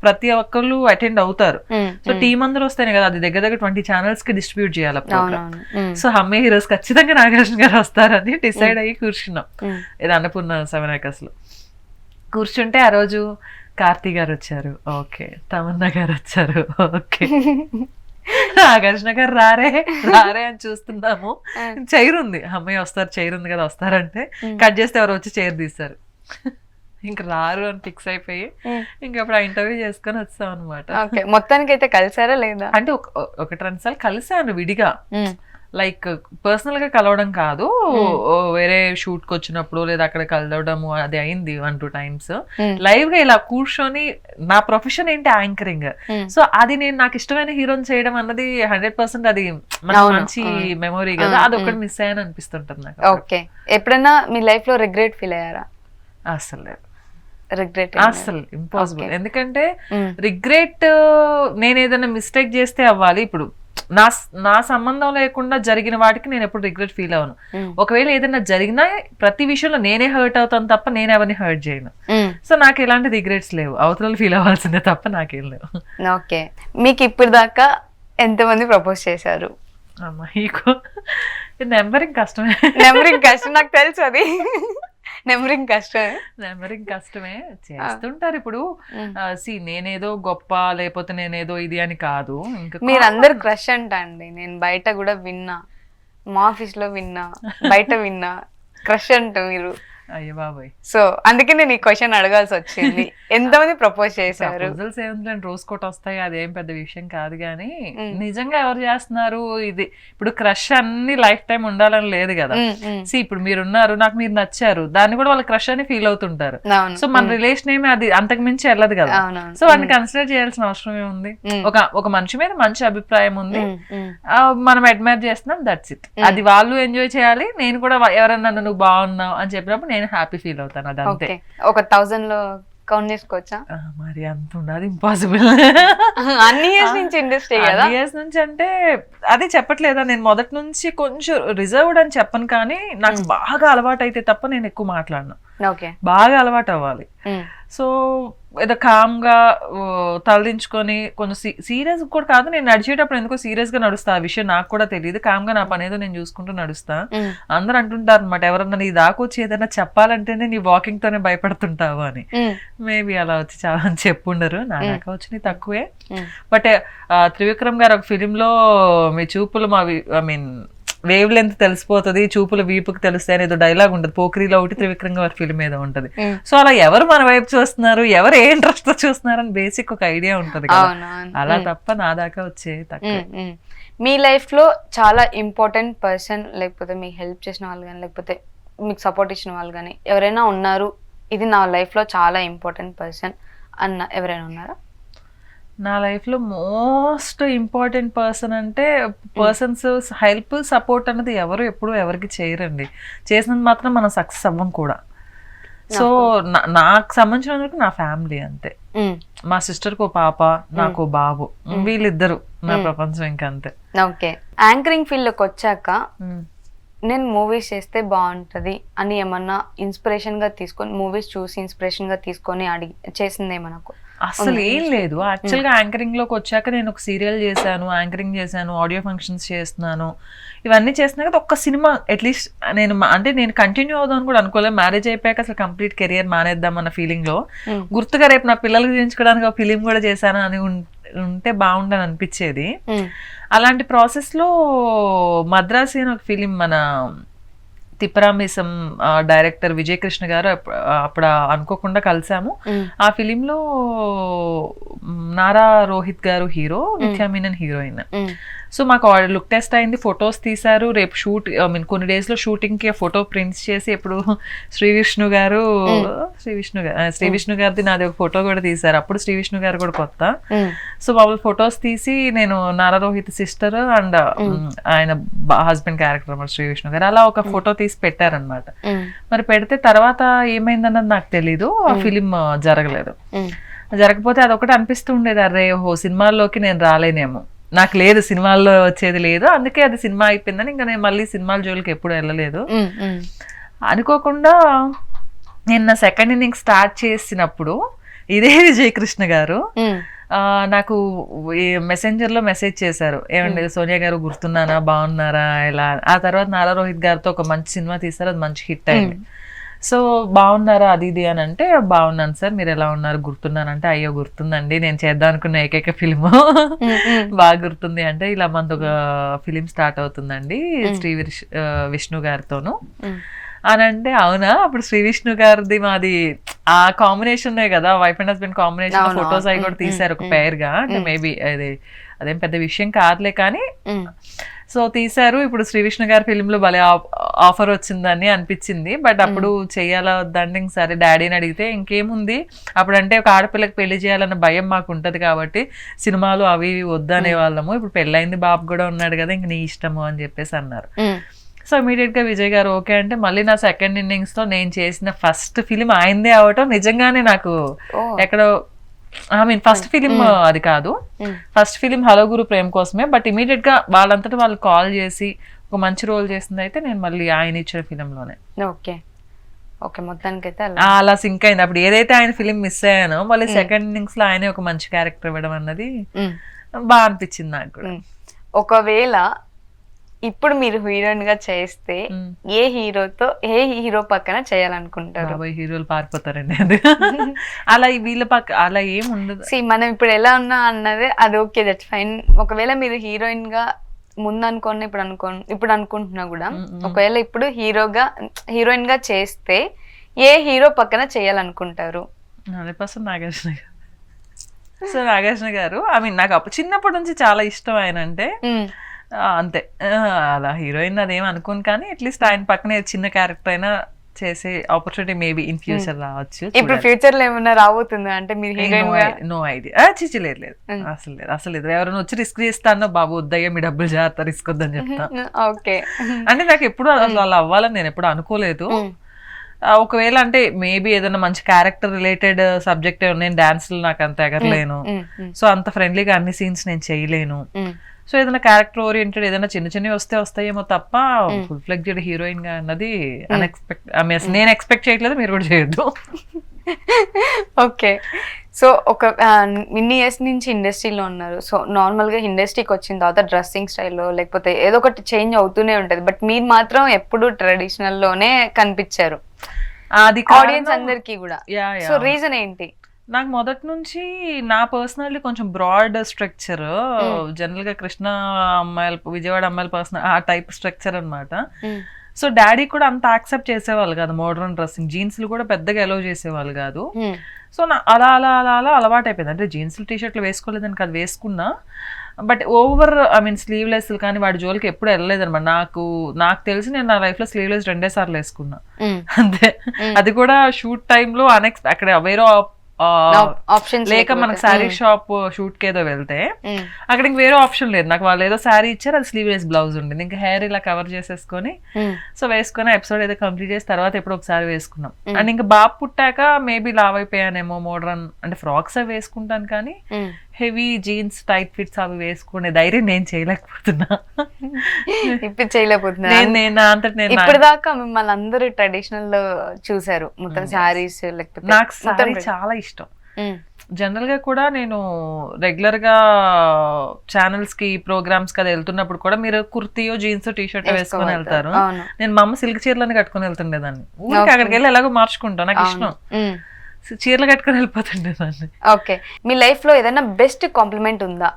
Speaker 2: ప్రతి ఒక్కళ్ళు అటెండ్ అవుతారు. సో టీం అందరూ వస్తేనే కదా, అది దగ్గర 20 ఛానల్స్ కి డిస్ట్రిబ్యూట్ చేయాలి ప్రోగ్రామ్. సో హమ్మే హీరోస్ ఖచ్చితంగా నాగార్జున గారు వస్తారని డిసైడ్ అయ్యి కూర్చున్నాం. ఇది అన్నపూర్ణ 7 acres లో కూర్చుంటే ఆ రోజు కార్తీ గారు వచ్చారు, ఓకే, తమన్నా గారు వచ్చారు, ఓకే, నాగార్జున గారు రారే అని చూస్తున్నాము. చైర్ ఉంది, అమ్మాయి వస్తారు, చైర్ ఉంది కదా వస్తారంటే కట్ చేస్తే ఎవరు వచ్చి చైర్ తీస్తారు. ఇంకా రారు అని ఫిక్స్ అయిపోయి ఇంకా అప్పుడు ఆ ఇంటర్వ్యూ చేసుకొని వచ్చాం అనమాట.
Speaker 1: ఓకే, మొత్తానికి అయితే కలిసారా లేదా?
Speaker 2: అంటే ఒకటి 2 సార్లు కలిసాను విడిగా, లైక్ పర్సనల్ గా కలవడం కాదు, వేరే షూట్ కి వచ్చినప్పుడు లేదా అక్కడ కలవడము అది అయింది 1-2 times. లైవ్ గా ఇలా కూర్చొని, నా ప్రొఫెషన్ ఏంటి యాంకరింగ్, సో అది నేను నాకు ఇష్టమైన హీరోని చేయడం అన్నది 100% అది మంచి మెమొరీ కదా, అది ఒకటి మిస్ అయ్యాను అనిపిస్తుంటది నాకు.
Speaker 1: ఓకే, ఎప్పుడైనా మీ లైఫ్ లో రిగ్రెట్ ఫీల్ అయ్యారా?
Speaker 2: అసలు లేదు,
Speaker 1: రిగ్రెట్
Speaker 2: అసలు ఇంపాసిబుల్. ఎందుకంటే రిగ్రెట్ నేను ఏదైనా మిస్టేక్ చేస్తే అవ్వాలి. ఇప్పుడు నా సంబంధం లేకుండా జరిగిన వాటికి నేను ఎప్పుడు రిగ్రెట్ ఫీల్ అవ్వను. ఒకవేళ ఏదైనా జరిగినా ప్రతి విషయంలో నేనే హర్ట్ అవుతాను తప్ప నేను ఎవరిని హర్ట్ చేయను. సో నాకు ఎలాంటి రిగ్రెట్స్ లేవు, అవతల ఫీల్ అవ్వాల్సిందే తప్ప నాకేం లేవు.
Speaker 1: ఓకే, మీకు ఇప్పుడు దాకా ఎంతమంది ప్రపోజ్ చేశారు?
Speaker 2: అమ్మాయికు నెంబరింగ్ కష్టమే.
Speaker 1: నెంబరింగ్ కష్టం, నాకు తెలుసు అది. నెంబరింగ్
Speaker 2: కష్టమే చేస్తుంటారు. ఇప్పుడు నేనేదో గొప్ప లేకపోతే నేనేదో ఇది అని కాదు. ఇంకా
Speaker 1: మీరందరు క్రష్ అంట అండి, నేను బయట కూడా విన్నా, మా ఆఫీస్ లో విన్నా, బయట విన్నా, క్రష్ అంట మీరు.
Speaker 2: అయ్యో బాబాయ్,
Speaker 1: సో అందుకే నేను ఈ క్వశ్చన్ అడగాల్సి వచ్చింది. ఎంతమంది ప్రపోజ్ చేశారు?
Speaker 2: ప్రపోజల్స్ ఏముందండి, రోజు కోట వస్తాయి, అదేం పెద్ద విషయం కాదు. కానీ నిజంగా ఎవరు చేస్తున్నారు ఇది? ఇప్పుడు క్రష్ అన్ని లైఫ్ టైం ఉండాలని లేదు కదా. ఇప్పుడు మీరున్నారు, నాకు మీరు నచ్చారు, దాన్ని కూడా వాళ్ళ క్రష్ అని ఫీల్ అవుతుంటారు. సో మన రిలేషన్ ఏమి అది అంతకు మించి వెళ్ళదు కదా. సో వాడిని కన్సిడర్ చేయాల్సిన అవసరం ఏముంది? ఒక మనిషి మీద మంచి అభిప్రాయం ఉంది, మనం అడ్మైర్ చేస్తున్నాం, దట్స్ ఇట్. అది వాళ్ళు ఎంజాయ్ చేయాలి, నేను కూడా ఎవరన్నా నువ్వు బాగున్నావు అని చెప్పినప్పుడు నేను హ్యాపీ ఫీల్ అవుతాను. అదంతే.
Speaker 1: ఒక 1000 లో కౌంట్ చేసుకోవచ్చా?
Speaker 2: మరి అంత ఉన్నది ఇంపాసిబుల్.
Speaker 1: అన్ని ఇయర్స్ నుంచి ఇండస్ట్రీ కదా.
Speaker 2: ఇయర్స్ నుంచి అంటే అది చెప్పట్లేదా, నేను మొదటి నుంచి కొంచెం రిజర్వ్డ్ అని చెప్పను, కానీ నాకు బాగా అలవాటు అయితే తప్ప నేను ఎక్కువ మాట్లాడను. బాగా అలవాటు అవ్వాలి. సో ఏదో కామ్ గా తలదించుకొని కొంచెం సీరియస్ కూడా కాదు, నేను నడిచేటప్పుడు ఎందుకో సీరియస్ గా నడుస్తా, ఆ విషయం నాకు కూడా తెలియదు. కామ్ గా నా పని ఏదో నేను చూసుకుంటూ నడుస్తా. అందరు అంటుంటారు అనమాట, ఎవరన్నా నీ దాకా వచ్చి ఏదైనా చెప్పాలంటేనే నీ వాకింగ్ తోనే భయపడుతుంటావు అని. మేబీ అలా వచ్చి చాలా చెప్పుండరు, నా దాకా వచ్చినాయి తక్కువే. బట్ త్రివిక్రమ్ గారు ఒక ఫిలిం లో మీ చూపులు వేవ్ లెంత్ తెలిసిపోతుంది, చూపుల వీపుకి తెలుస్తాయి అని ఏదో డైలాగ్ ఉంటుంది పోక్రీలో ఒకటి, త్రివిక్రమ్ గారి ఫిలిం ఏదో ఉంటది. సో అలా ఎవరు మన వైపు చూస్తున్నారు, ఎవరు ఏ ఇంట్రెస్ట్ తో చూస్తున్నారు అని బేసిక్ ఒక ఐడియా ఉంటది కదా, అలా తప్ప నా దాకా వచ్చే తక్కువ.
Speaker 1: మీ లైఫ్ లో చాలా ఇంపార్టెంట్ పర్సన్, లేకపోతే మీకు హెల్ప్ చేసిన వాళ్ళు కానీ, లేకపోతే మీకు సపోర్ట్ ఇచ్చిన వాళ్ళు కానీ ఎవరైనా ఉన్నారు, ఇది నా లైఫ్ లో చాలా ఇంపార్టెంట్ పర్సన్ అన్న ఎవరైనా ఉన్నారా?
Speaker 2: నా లైఫ్లో మోస్ట్ ఇంపార్టెంట్ పర్సన్ అంటే పర్సన్స్ హెల్ప్ సపోర్ట్ అన్నది ఎవరు ఎప్పుడు ఎవరికి చేయరండి. చేసినందుకు మాత్రం మనం సక్సెస్ అవ్వం కూడా. సో నాకు సంబంధించిన వరకు నా ఫ్యామిలీ అంతే. మా సిస్టర్కి ఓ పాప, నాకు బాబు, వీళ్ళిద్దరు నా ప్రపంచం ఇంకా అంతే.
Speaker 1: ఓకే, యాంకరింగ్ ఫీల్డ్ లోకి వచ్చాక నేను మూవీస్ చేస్తే బాగుంటది అని ఏమన్నా ఇన్స్పిరేషన్ గా తీసుకొని, మూవీస్ చూసి ఇన్స్పిరేషన్ గా తీసుకొని చేసిందే మనకు?
Speaker 2: అసలు ఏం లేదు. యాక్చువల్ గా యాంకరింగ్ లోకి వచ్చాక నేను ఒక సీరియల్ చేశాను, యాంకరింగ్ చేశాను, ఆడియో ఫంక్షన్స్ చేస్తున్నాను, ఇవన్నీ చేస్తున్నా కదా. ఒక్క సినిమా అట్లీస్ట్ నేను కంటిన్యూ అవుదాం కూడా అనుకోలేదు. మ్యారేజ్ అయిపోయాక అసలు కంప్లీట్ కెరియర్ మానేద్దాం అన్న ఫీలింగ్ లో గుర్తుగా రేపు నా పిల్లలకి చూపించుకోవడానికి ఒక ఫిలిం కూడా చేశాను అని ఉంటే బాగుండని అనిపించేది. అలాంటి ప్రాసెస్ లో మద్రాసి అని ఒక ఫిలిం, మన తిప్పరామేశం డైరెక్టర్ విజయ్ కృష్ణ గారు అప్పుడు అనుకోకుండా కలిసాము. ఆ ఫిలింలో నారా రోహిత్ గారు హీరో, నిత్యా మీనన్ హీరోయిన్. సో మాకు లుక్ టెస్ట్ అయింది, ఫొటోస్ తీశారు. రేపు షూట్ కొన్ని డేస్ లో షూటింగ్ కి ఫోటో ప్రింట్స్ చేసి ఎప్పుడు శ్రీ విష్ణు గారిది నాది ఒక ఫోటో కూడా తీశారు. అప్పుడు శ్రీ విష్ణు గారు కూడా కొత్త. సో మామూలు ఫొటోస్ తీసి నేను నారా రోహిత్ సిస్టర్ అండ్ ఆయన హస్బెండ్ క్యారెక్టర్ అన్నమాట శ్రీ విష్ణు గారు, అలా ఒక ఫోటో తీసి పెట్టారనమాట. మరి పెడితే తర్వాత ఏమైందన్నది నాకు తెలీదు, ఆ ఫిలిం జరగలేదు. జరగకపోతే అదొకటి అనిపిస్తూ ఉండేది, అరే ఓహో సినిమాల్లోకి నేను రాలేనేమో, నాకు లేదు సినిమాల్లో వచ్చేది లేదు, అందుకే అది సినిమా అయిపోయిందని ఇంకా నేను మళ్ళీ సినిమాల జోలికి ఎప్పుడు వెళ్ళలేదు. అనుకోకుండా నేను నా సెకండ్ ఇన్నింగ్ స్టార్ట్ చేసినప్పుడు ఇదే విజయ్ కృష్ణ గారు నాకు మెసెంజర్ లో మెసేజ్ చేశారు, ఏమండి సోనియా గారు గుర్తున్నానా, బాగున్నారా, ఇలా. ఆ తర్వాత నారా రోహిత్ గారితో ఒక మంచి సినిమా తీశారు, అది మంచి హిట్ అయింది. సో బాగున్నారా అది ఇది అని అంటే, బాగున్నాను సార్, మీరు ఎలా ఉన్నారు, గుర్తున్నానంటే, అయ్యో గుర్తుందండి, నేను చేద్దాం అనుకున్న ఏకైక ఫిలిం బాగా గుర్తుంది అంటే, ఇలా మనది ఒక ఫిలిం స్టార్ట్ అవుతుందండి శ్రీ విష్ణు గారితోను, అని అంటే అవునా అప్పుడు శ్రీ విష్ణు గారిది మాది ఆ కాంబినేషన్ కదా, wife and husband combination photos అవి కూడా తీసారు ఒక పేర్ గా, అంటే మేబీ అదేం పెద్ద విషయం కాదులే కానీ సో తీసారు. ఇప్పుడు శ్రీ విష్ణు గారి ఫిల్మ్ లో భలే ఆఫర్ వచ్చిందని అనిపించింది. బట్ అప్పుడు చెయ్యాలా వద్దంటే సరే డాడీని అడిగితే ఇంకేముంది అప్పుడు, అంటే ఒక ఆడపిల్లకి పెళ్లి చేయాలన్న భయం మాకు ఉంటది కాబట్టి సినిమాలు అవి వద్దనే వాళ్ళము. ఇప్పుడు పెళ్ళైంది, బాబు కూడా ఉన్నాడు కదా, ఇంక నీ ఇష్టము అని చెప్పేసి అన్నారు. సో ఇమీడియట్ గా విజయ్ గారు ఓకే అంటే మళ్ళీ నా సెకండ్ ఇన్నింగ్స్ లో నేను చేసిన ఫస్ట్ ఫిలిం ఆయనదే అవటం నిజంగానే నాకు ఎక్కడో, ఐ మీన్ ఫస్ట్ ఫిలిం అది కాదు, ఫస్ట్ ఫిలిం హలో గురు ప్రేమ్ కోసమే. బట్ ఇమీడియట్ గా వాళ్ళంతటా వాళ్ళు కాల్ చేసి ఒక మంచి రోల్ చేసింది అయితే నేను మళ్ళీ ఆయన ఇచ్చిన ఫిలిం లోనే.
Speaker 1: ఓకే ఓకే, మొత్తానికైతే
Speaker 2: అలా సింక్ అయింది. అప్పుడు ఏదైతే ఆయన ఫిలిం మిస్ అయ్యానో మళ్ళీ సెకండ్ ఇన్నింగ్స్ లో ఆయనే ఒక మంచి క్యారెక్టర్ ఇవ్వడం అన్నది బాగా అనిపించింది నాకు కూడా.
Speaker 1: ఒకవేళ ఇప్పుడు మీరు హీరోయిన్ గా చేస్తే ఏ హీరో పక్కన చేయాలనుకుంటారు?
Speaker 2: హీరోలు పారిపోతారండి అది అలా వీళ్ళ పక్క అలా ఏం ఉండదు.
Speaker 1: మనం ఇప్పుడు ఎలా ఉన్నా అన్నది అది ఓకే, దట్ ఫైన్. ఒకవేళ మీరు హీరోయిన్ గా ముందు అనుకోండి, ఇప్పుడు అనుకుంటున్నా కూడా, ఒకవేళ ఇప్పుడు హీరోయిన్ గా చేస్తే ఏ హీరో పక్కన చేయాలనుకుంటారు?
Speaker 2: 100% నాగార్జున గారు. సో నాగార్జున గారు ఐ మీన్ నాకు చిన్నప్పటి నుంచి చాలా ఇష్టం ఆయన అంటే, అంతే. అలా హీరోయిన్ అదేం అనుకోను కానీ అట్లీస్ట్ ఆయన పక్కనే చిన్న క్యారెక్టర్ అయినా చేసే ఆపర్చునిటీ మేబీ ఇన్ ఫ్యూచర్ రావచ్చు.
Speaker 1: ఇప్పుడు ఫ్యూచర్ లో ఏమన్నా రాబోతుందా అంటే మీరు హీరోయిన్?
Speaker 2: No idea. చిచి లేదు అసలు లేదు. ఎవరైనా వచ్చి రిస్క్ చేస్తానో బాబు వద్దయ్యా మీ డబ్బులు జాగ్రత్త, రిస్క్ వద్దని చెప్తా.
Speaker 1: ఓకే,
Speaker 2: అంటే నాకు ఎప్పుడు అసలు అలా అవ్వాలని నేను ఎప్పుడు అనుకోలేదు. ఒకవేళ అంటే మేబీ ఏదైనా మంచి క్యారెక్టర్ రిలేటెడ్ సబ్జెక్ట్, నేను డాన్స్లు నాకు అంత ఎగరలేను, సో అంత ఫ్రెండ్లీగా అన్ని సీన్స్ నేను చేయలేను. సో ఏదైనా క్యారెక్టర్ ఓరియంటెడ్ ఏదైనా చిన్నవి వస్తాయేమో తప్ప ఫుల్ ఫ్లెడ్జ్డ్ హీరోయిన్ గా అన్నది నేను ఎక్స్పెక్ట్ చేయట్లేదు, మీరు కూడా చేయొద్దు.
Speaker 1: ఓకే, సో ఇన్ని ఇయర్స్ నుంచి ఇండస్ట్రీలో ఉన్నారు. సో నార్మల్ గా ఇండస్ట్రీకి వచ్చిన తర్వాత డ్రెస్సింగ్ స్టైల్లో లేకపోతే ఏదో ఒకటి చేంజ్ అవుతూనే ఉంటది. బట్ మీరు మాత్రం ఎప్పుడు ట్రెడిషనల్ లోనే కనిపించారు
Speaker 2: అది
Speaker 1: ఆడియన్స్ అందరికి కూడా. సో రీజన్ ఏంటి?
Speaker 2: నాకు మొదటి నుంచి నా పర్సనాలిటీ కొంచెం బ్రాడ్ స్ట్రక్చర్, జనరల్ గా కృష్ణ అమ్మాయిలు, విజయవాడ అమ్మాయిల పర్సనల్ ఆ టైప్ స్ట్రక్చర్ అనమాట. సో డాడీ కూడా అంత యాక్సెప్ట్ చేసేవాళ్ళు కాదు మోడర్న్ డ్రెస్సింగ్, జీన్స్లు కూడా పెద్దగా అలౌ చేసేవాళ్ళు కాదు. సో అలా అలా అలా అలా అలవాటు అయిపోయింది. అంటే జీన్స్లు టీషర్ట్లు వేసుకోలేదని కాదు, వేసుకున్నా, but over I mean sleeveless కానీ వాడి జోలికి ఎప్పుడు వెళ్ళలేదు అనమాట. నాకు తెలిసి నేను నా లైఫ్ లో స్లీవ్లెస్ 2 సార్లు వేసుకున్నా అంతే. అది కూడా షూట్ టైంలో అక్కడ వేరే లేక మనకు శారీ షాప్ షూట్ కి ఏదో వెళ్తే అక్కడ ఇంక వేరే ఆప్షన్ లేదు నాకు. వాళ్ళు ఏదో శారీ ఇచ్చారు, అది స్లీవ్లెస్ బ్లౌజ్ ఉండేది, ఇంకా హెయిర్ ఇలా కవర్ చేసేసుకొని సో వేసుకొని ఎపిసోడ్ ఏదో కంప్లీట్ చేసి తర్వాత ఎప్పుడు ఒకసారి వేసుకున్నాం. అండ్ ఇంకా బాబు పుట్టాక మేబీ లావ్ అయిపోయానేమో, మోడర్న్ అంటే ఫ్రాక్స్ అవి వేసుకుంటాను కానీ హెవీ జీన్స్ టైట్ ఫిట్స్ అవి వేసుకునే ధైర్యం నేను చేయలేకపోతున్నా.
Speaker 1: ఇప్పుడు చేయలేకపోతున్నా. ఇప్పుడు దాకా మిమ్మల్ని అందరూ ట్రెడిషనల్ లో చూసారు, మొత్తం శారీస్, లేకపోతే
Speaker 2: నాకు శారీ చాలా ఇష్టం. జనరల్ గా కూడా నేను రెగ్యులర్ గా ఛానల్స్ కి ప్రోగ్రామ్స్ కి వెళ్తున్నప్పుడు కూడా మీరు కుర్తీయో జీన్స్ టీ షర్ట్ వేసుకొని వెళ్తారు. నేను మా అమ్మ సిల్క్ చీరలని కట్టుకుని వెళ్తుండేదాన్ని. ఊరికి అక్కడికి వెళ్ళి ఎలాగో మార్చుకుంటా, నాకు ఇష్టం, చీరలు కట్టుకుని వెళ్ళిపోతుండేదాన్ని.
Speaker 1: ఓకే, మీ లైఫ్ లో ఏదైనా బెస్ట్ కాంప్లిమెంట్ ఉందా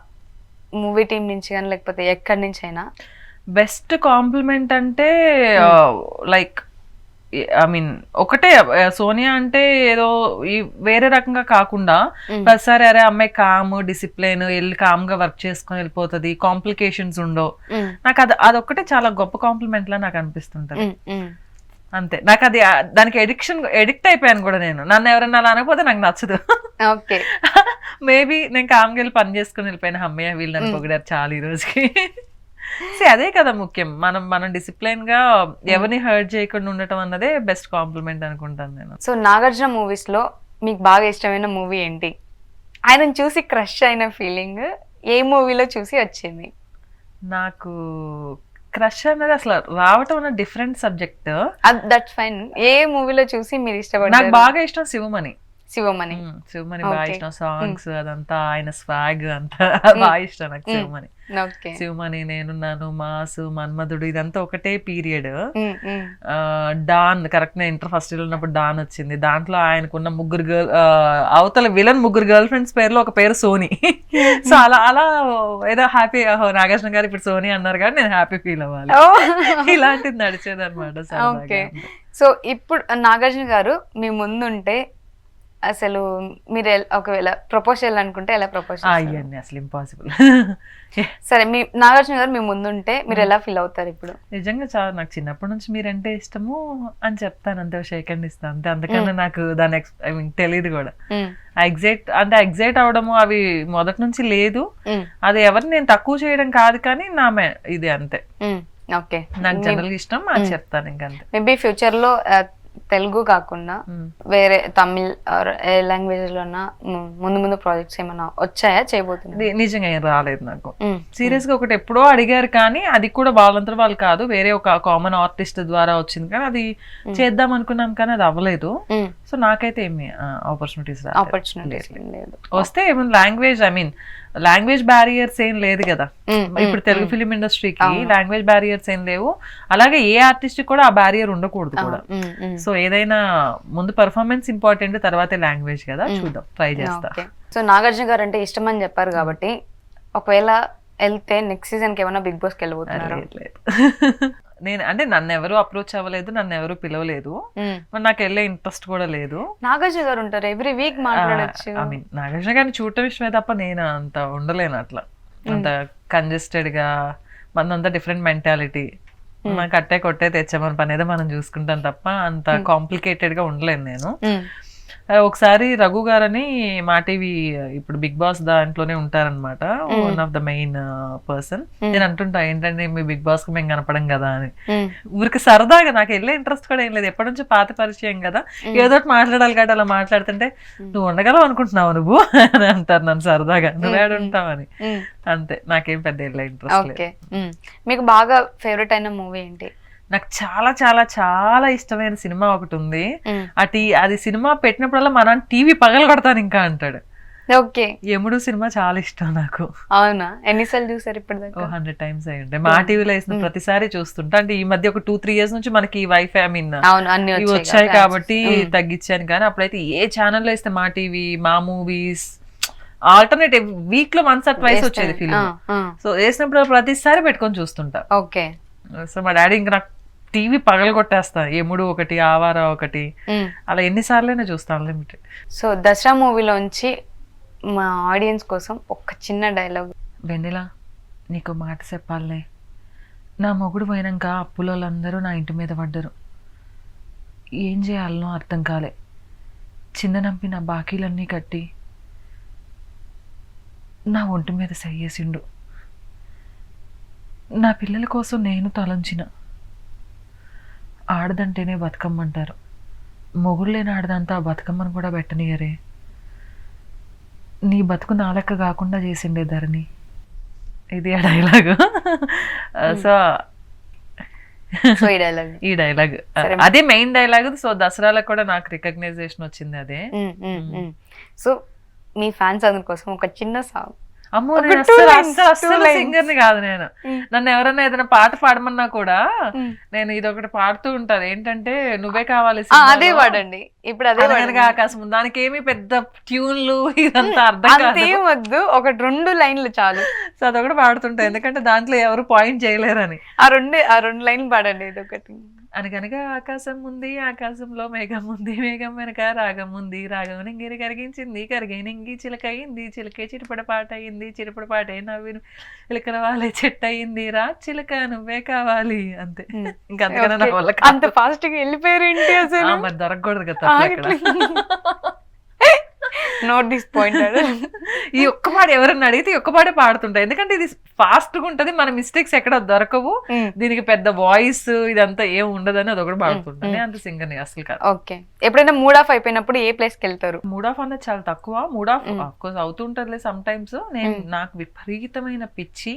Speaker 1: మూవీ టీం నుంచి కానీ లేకపోతే ఎక్కడి నుంచి అయినా?
Speaker 2: బెస్ట్ కాంప్లిమెంట్ అంటే లైక్ ఐ మీన్ ఒకటే, సోనియా అంటే ఏదో వేరే రకంగా కాకుండా ప్రతిసారి అరే అమ్మాయి కామ్ డిసిప్లిన్, వెళ్ళి కామ్ గా వర్క్ చేసుకుని వెళ్ళిపోతుంది, కాంప్లికేషన్స్ ఉండవు. నాకు అదొక్కటే చాలా గొప్ప కాంప్లిమెంట్ లా నాకు అనిపిస్తుంటది. అంతే, నాకు అది దానికి ఎడిక్ట్ అయిపోయాను కూడా నేను. నన్ను ఎవరన్నా అలా అనకపోతే నాకు నచ్చదు. మేబీ నేను కామ్గా వెళ్ళి పని చేసుకుని వెళ్ళిపోయిన, అమ్మయ్య వీళ్ళు నన్ను పొగిడారు చాలా ఈ రోజుకి. అదే కదా ముఖ్యం, మనం డిసిప్లైన్ గా ఎవరిని హర్ట్ చేయకుండా ఉండటం అన్నదే బెస్ట్ కాంప్లిమెంట్ అనుకుంటాను నేను.
Speaker 1: సో నాగార్జున మూవీస్ లో మీకు బాగా ఇష్టమైన మూవీ ఏంటి? ఆయనను చూసి క్రష్ అయిన ఫీలింగ్ ఏ మూవీలో చూసి వచ్చింది?
Speaker 2: నాకు క్రష్ అనేది అసలు రావటం అన్న డిఫరెంట్ సబ్జెక్ట్.
Speaker 1: That's fine. ఏ మూవీలో చూసి మీరు ఇష్టపడ్డారు?
Speaker 2: నాకు బాగా ఇష్టం శివమణి బాగా ఇష్టం. సాంగ్స్ అదంతా, ఆయన స్వాగ్ అంతా బాగా ఇష్టం నాకు. శివమణి, నేనున్నాను, మాసు, మన్మధుడు, ఇదంతా ఒకటే పీరియడ్. డాన్, కరెక్ట్ నేను ఇంటర్ ఫస్ట్ ఇయర్ ఉన్నప్పుడు డాన్ వచ్చింది. దాంట్లో ఆయనకున్న అవతల విలన్ 3 గర్ల్ ఫ్రెండ్స్ పేర్లో ఒక పేరు సోని. సో అలా ఏదో హ్యాపీ, నాగార్జున గారు ఇప్పుడు సోని అన్నారు కానీ నేను హ్యాపీ ఫీల్ అవ్వాలి, ఇలాంటిది నడిచేది అనమాట.
Speaker 1: సో ఇప్పుడు నాగార్జున గారు మీ ముందుంటే అసలు మీరు ఒకవేళ ప్రపోజ్ చేయాలనుకుంటే ఎలా ప్రపోజ్
Speaker 2: అవన్నీ అసలు ఇంపాసిబుల్.
Speaker 1: సరే, మీ నాగార్జున గారు మీ ముందుంటే మీరు ఎలా ఫీల్ అవుతారు ఇప్పుడు?
Speaker 2: నిజంగా చాలా నాకు చిన్నప్పటి నుంచి మీరంటే ఇష్టము అని చెప్తాను అంతే, షేక్ హ్యాండ్ ఇస్తాను అంతే. అందుకని నాకు దాని ఐ మీన్ తెలియదు కూడా. ఎగ్జైట్ అవడము అవి మొదటి నుంచి లేదు. అది ఎవరిని నేను తక్కువ చేయడం కాదు, కానీ నా ఇది అంతే.
Speaker 1: ఓకే,
Speaker 2: నాకు జనరల్ ఇష్టం అని చెప్తాను ఇంకంతే.
Speaker 1: మేబీ ఫ్యూచర్ లో తెలుగు కాకుండా వేరే తమిళ్ ఏ లాంగ్వేజ్ లో ముందు ప్రాజెక్ట్స్ ఏమైనా వచ్చాయా, చేయబోతుంది?
Speaker 2: నిజంగా ఏం రాలేదు నాకు. సీరియస్ గా ఒకటి ఎప్పుడో అడిగారు, కానీ అది కూడా వాళ్ళంతా వాళ్ళు కాదు, వేరే ఒక కామన్ ఆర్టిస్ట్ ద్వారా వచ్చింది, కానీ అది చేద్దాం అనుకున్నాం కానీ అది అవ్వలేదు. సో నాకైతే ఏమి ఆపర్చునిటీస్
Speaker 1: లేదు.
Speaker 2: వస్తే ఏమైనా లాంగ్వేజ్ బ్యారియర్స్ ఏం లేదు కదా ఇప్పుడు తెలుగు ఫిలిం ఇండస్ట్రీకి. లాంగ్వేజ్ బ్యారియర్స్ ఏం లేవు, అలాగే ఏ ఆర్టిస్ట్ కూడా ఆ బ్యారియర్ ఉండకూడదు కూడా. సో ఏదైనా ముందు పర్ఫార్మెన్స్ ఇంపార్టెంట్, తర్వాతే లాంగ్వేజ్ కదా. చూద్దాం, ట్రై చేస్తా.
Speaker 1: సో నాగార్జున గారు అంటే ఇష్టం అని చెప్పారు కాబట్టి, ఒకవేళ వెళ్తే నెక్స్ట్ సీజన్ కి ఏమైనా బిగ్ బాస్ కి వెళ్ళబోతున్నారు?
Speaker 2: నేను అంటే నన్ను ఎవరు అప్రోచ్ అవ్వలేదు, నన్ను ఎవరు పిలవలేదు, మరి నాకు వెళ్ళే ఇంట్రెస్ట్ కూడా లేదు.
Speaker 1: నాగార్జున గారు ఉంటారు ఎవ్రీ వీక్ మాట్లాడచ్చు.
Speaker 2: ఐ మీన్ నాగార్జున గారిని చూడటం ఇష్టమే తప్ప నేను అంత ఉండలేను అట్లా. అంత కంజెస్టెడ్ గా, మనదంతా డిఫరెంట్ మెంటాలిటీ. నాకు కట్టే కొట్టే తెచ్చామని పని ఏదో మనం చూసుకుంటాం తప్ప అంత కాంప్లికేటెడ్ గా ఉండలేను నేను. ఒకసారి రఘు గారని మా టీవీ ఇప్పుడు బిగ్ బాస్ దాంట్లోనే ఉంటారనమాట, one of the main person. నేను అంటుంటా ఏంటంటే మీ బిగ్ బాస్ కి మేము కనపడం కదా అని. ఊరికి సరదాగా, నాకు వెళ్ళే ఇంట్రెస్ట్ కూడా ఏం లేదు, ఎప్పటి నుంచో పాత పరిచయం కదా, ఏదో మాట్లాడాలి కాబట్టి అలా మాట్లాడుతుంటే నువ్వు ఉండగలవు అనుకుంటున్నావు నువ్వు అని అంటారు నన్ను సరదాగా, నువ్వేడ ఉంటావని. అంతే, నాకేం పెద్ద వెళ్ళే ఇంట్రెస్ట్ లేదు.
Speaker 1: మీకు బాగా ఫేవరెట్ అయిన మూవీ ఏంటి?
Speaker 2: నాకు చాలా చాలా చాలా ఇష్టమైన సినిమా ఒకటి ఉంది. అది సినిమా పెట్టినప్పుడల్లా మా నాన్న టీవీ పగల కొడతాను ఇంకా అంటాడు.
Speaker 1: ఓకే,
Speaker 2: యముడు సినిమా చాలా ఇష్టం నాకు.
Speaker 1: అవునా, ఎన్నిసార్లు చూసారు ఇప్పుడు?
Speaker 2: 100 times అయి ఉంటాయి. మా టీవీలో వేసిన ప్రతిసారి చూస్తుంటా. అంటే ఈ మధ్య ఒక 2-3 years నుంచి మనకి వైఫై ఇవి వచ్చాయి కాబట్టి తగ్గించాను, కానీ అప్పుడైతే ఏ ఛానల్లో వేస్తే మా టీవీ, మా మూవీస్, ఆల్టర్నేటివ్ వీక్ లో వన్స్ ఆర్ ట్వైస్ వచ్చేది ఫిలిం. సో వేసినప్పుడు ప్రతిసారి పెట్టుకొని చూస్తుంటా.
Speaker 1: ఓకే, సో
Speaker 2: మా డాడీ ఇంకా నాకు టీవీ పగల కొట్టేస్తా, యముడు ఒకటి, ఆవారా ఒకటి, అలా ఎన్నిసార్లైనా చూస్తాను, అన్లిమిటెడ్.
Speaker 1: సో దసరా మూవీలోంచి మా ఆడియన్స్ కోసం ఒక చిన్న డైలాగ్.
Speaker 2: వెన్నెలా, నీకు మాట చెప్పాలే, నా మొగుడు పోయినాక అప్పులందరూ నా ఇంటి మీద పడ్డరు, ఏం చేయాలనో అర్థం కాలే, చిన్ననంపి నా బాకీలన్నీ కట్టి నా ఒంటి మీద సయ్యేసిండు, నా పిల్లల కోసం నేను తలంచిన, ఆడదంటేనే బతుకమ్మంటారు, మొగుడు లేని ఆడదంతా బతుకమ్మను కూడా పెట్టనియరే, నీ బతుకు నా లెక్క కాకుండా చేసిండే ధరణి. ఇది ఆ డైలాగు. సో ఈ డైలాగ్ అదే మెయిన్ డైలాగ్. సో దసరాలో కూడా నాకు రికగ్నైజేషన్ వచ్చింది అదే.
Speaker 1: సో మీ ఫ్యాన్స్ అందరి కోసం ఒక చిన్న సాంగ్.
Speaker 2: అమ్మో, అస్సలు సింగర్ ని కాదు నేను. నన్ను ఎవరైనా ఏదైనా పాట పాడమన్నా కూడా నేను ఇదొకటి పాడుతూ ఉంటాను, ఏంటంటే నువ్వే కావాలి,
Speaker 1: అదే పాడండి ఇప్పుడు, అదే
Speaker 2: ఆకాశం. దానికి ఏమి పెద్ద ట్యూన్లు ఇదంతా అర్థం
Speaker 1: వద్దు, ఒక 2 లైన్లు చాలు.
Speaker 2: సో అదొకటి పాడుతుంటా, ఎందుకంటే దాంట్లో ఎవరు పాయింట్ చేయలేరని.
Speaker 1: ఆ 2 లైన్లు పాడండి ఇదొకటి.
Speaker 2: అనగనగా ఆకాశం ఉంది, ఆకాశంలో మేఘం ఉంది, మేఘం వెనక రాగం ఉంది, రాగం నింగిని కరిగించింది, కరిగే నింగి చిలక అయింది, చిలకే చిరుపడ పాట అయింది, చిరుపడ పాటే నవ్విను చిలకల వాళ్ళే చెట్టు అయింది, రా చిలక నువ్వే కావాలి. అంతే, ఇంకా అంతకన్నా నా వల్ల
Speaker 1: అంత ఫాస్ట్ గా వెళ్ళిపోయారు ఏంటి అసలు?
Speaker 2: మరి దొరకకూడదు కదా అక్కడ.
Speaker 1: నోట్ డిస్పాయింటెడ్.
Speaker 2: ఈ ఒక్క పాట ఎవరన్నా అడిగితే ఒక్క పాటే పాడుతుంటా, ఎందుకంటే ఇది ఫాస్ట్ గా ఉంటది, మన మిస్టేక్స్ ఎక్కడ దొరకవు, దీనికి పెద్ద వాయిస్ ఇదంతా ఏం ఉండదని అదొకటి పాడుతుంటాను. అంత సింగర్ ని అసలు కాదు.
Speaker 1: ఓకే, ఎప్పుడైనా మూడ్ ఆఫ్ అయిపోయినప్పుడు ఏ ప్లేస్ కి వెళ్తారు?
Speaker 2: మూడ్ ఆఫ్ అనేది చాలా తక్కువ, మూడ్ ఆఫ్ కోర్స్ అవుతుంటదిలే సమ్ టైమ్స్. నేను నాకు విపరీతమైన పిచ్చి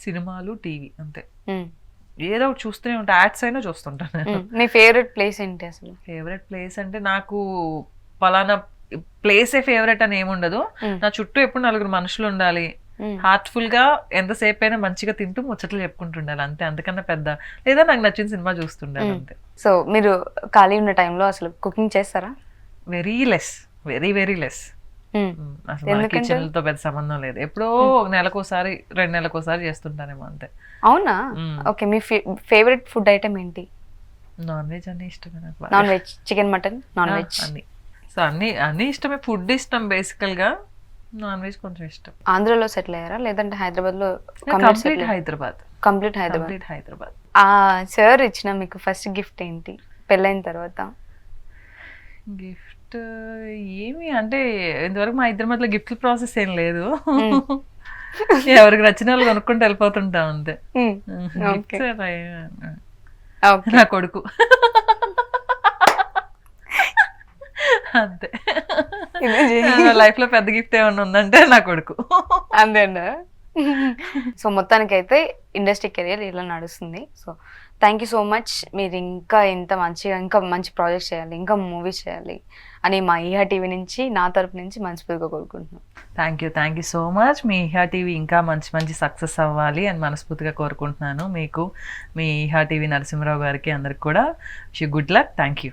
Speaker 2: సినిమాలు, టీవీ, అంతే. ఏదో ఒకటి చూస్తూనే ఉంటా, యాడ్స్ అయినా చూస్తుంటాను.
Speaker 1: మీ ఫేవరెట్ ప్లేస్ ఏంటి అసలు?
Speaker 2: ఫేవరెట్ ప్లేస్ అంటే నాకు పలానా ప్లేసే ఫేవరెట్ అని ఏముండదు. నా చుట్టూ ఎప్పుడు 4 మనుషులు ఉండాలి, హార్ట్ఫుల్ గా ఎంతసేపు అయినా మంచిగా తింటూ ముచ్చట్లు చెప్పుకుంటుండాలి, అంతే. అంతకన్నా పెద్ద లేదా నాకు నచ్చిన సినిమా చూస్తుండాలి, అంతే.
Speaker 1: సో మీరు ఖాళీ ఉన్న టైంలో అసలు కుకింగ్ చేస్తారా?
Speaker 2: Very less, very less. అసలు కిచెన్ తో పెద్ద సంబంధం లేదు, ఎప్పుడో 1 నెలకోసారి 2 నెలలకోసారి చేస్తుంటానేమో, అంతే.
Speaker 1: అవునా? ఓకే, మీ ఫేవరెట్ ఫుడ్ ఐటమ్ ఏంటి?
Speaker 2: నాన్ వెజ్ అన్ని ఇష్టమే నాకు బాగా.
Speaker 1: Non veg, chicken, mutton, non veg
Speaker 2: అన్ని. సో అన్ని ఇష్టమే, ఫుడ్ ఇష్టం బేసికల్ గా, నాన్ వెజ్ కొంచెం ఇష్టం.
Speaker 1: ఆంధ్రలో సెటిల్ అయ్యారా లేదంటే హైదరాబాద్ లో?
Speaker 2: Complete Hyderabad.
Speaker 1: Complete Hyderabad.
Speaker 2: Hyderabad.
Speaker 1: Sir ఇచ్చిన మీకు ఫస్ట్ గిఫ్ట్ ఏంటి పెళ్ళైన తర్వాత?
Speaker 2: గిఫ్ట్ ఏమి అంటే ఇంతవరకు మా ఇద్దరి మధ్యలో గిఫ్ట్ ప్రాసెస్ ఏం లేదు. ఎవరికి నచ్చిన వాళ్ళు కొనుక్కుంటూ వెళ్ళిపోతుంటాం అంతే. Gifts అలా నా కొడుకు అంతే. లైఫ్ లో పెద్ద గిఫ్ట్ ఏమన్నా ఉందంటే నా కొడుకు
Speaker 1: అంతేనా? సో మొత్తానికి అయితే ఇండస్ట్రీ కెరియర్ ఇలా నడుస్తుంది. So thank you so much. మీరు ఇంకా ఇంత మంచిగా ఇంకా మంచి ప్రాజెక్ట్స్ చేయాలి, ఇంకా మూవీస్ చేయాలి అని మా ఈహా టీవీ నుంచి నా తరపు నుంచి మనస్ఫూర్తిగా కోరుకుంటున్నాను.
Speaker 2: Thank you so much. మీ ఈహా టీవీ ఇంకా మంచి సక్సెస్ అవ్వాలి అని మనస్ఫూర్తిగా కోరుకుంటున్నాను. మీకు, మీ ఈహా టీవీ నరసింహరావు గారికి అందరికి కూడా గుడ్ లక్. Thank you.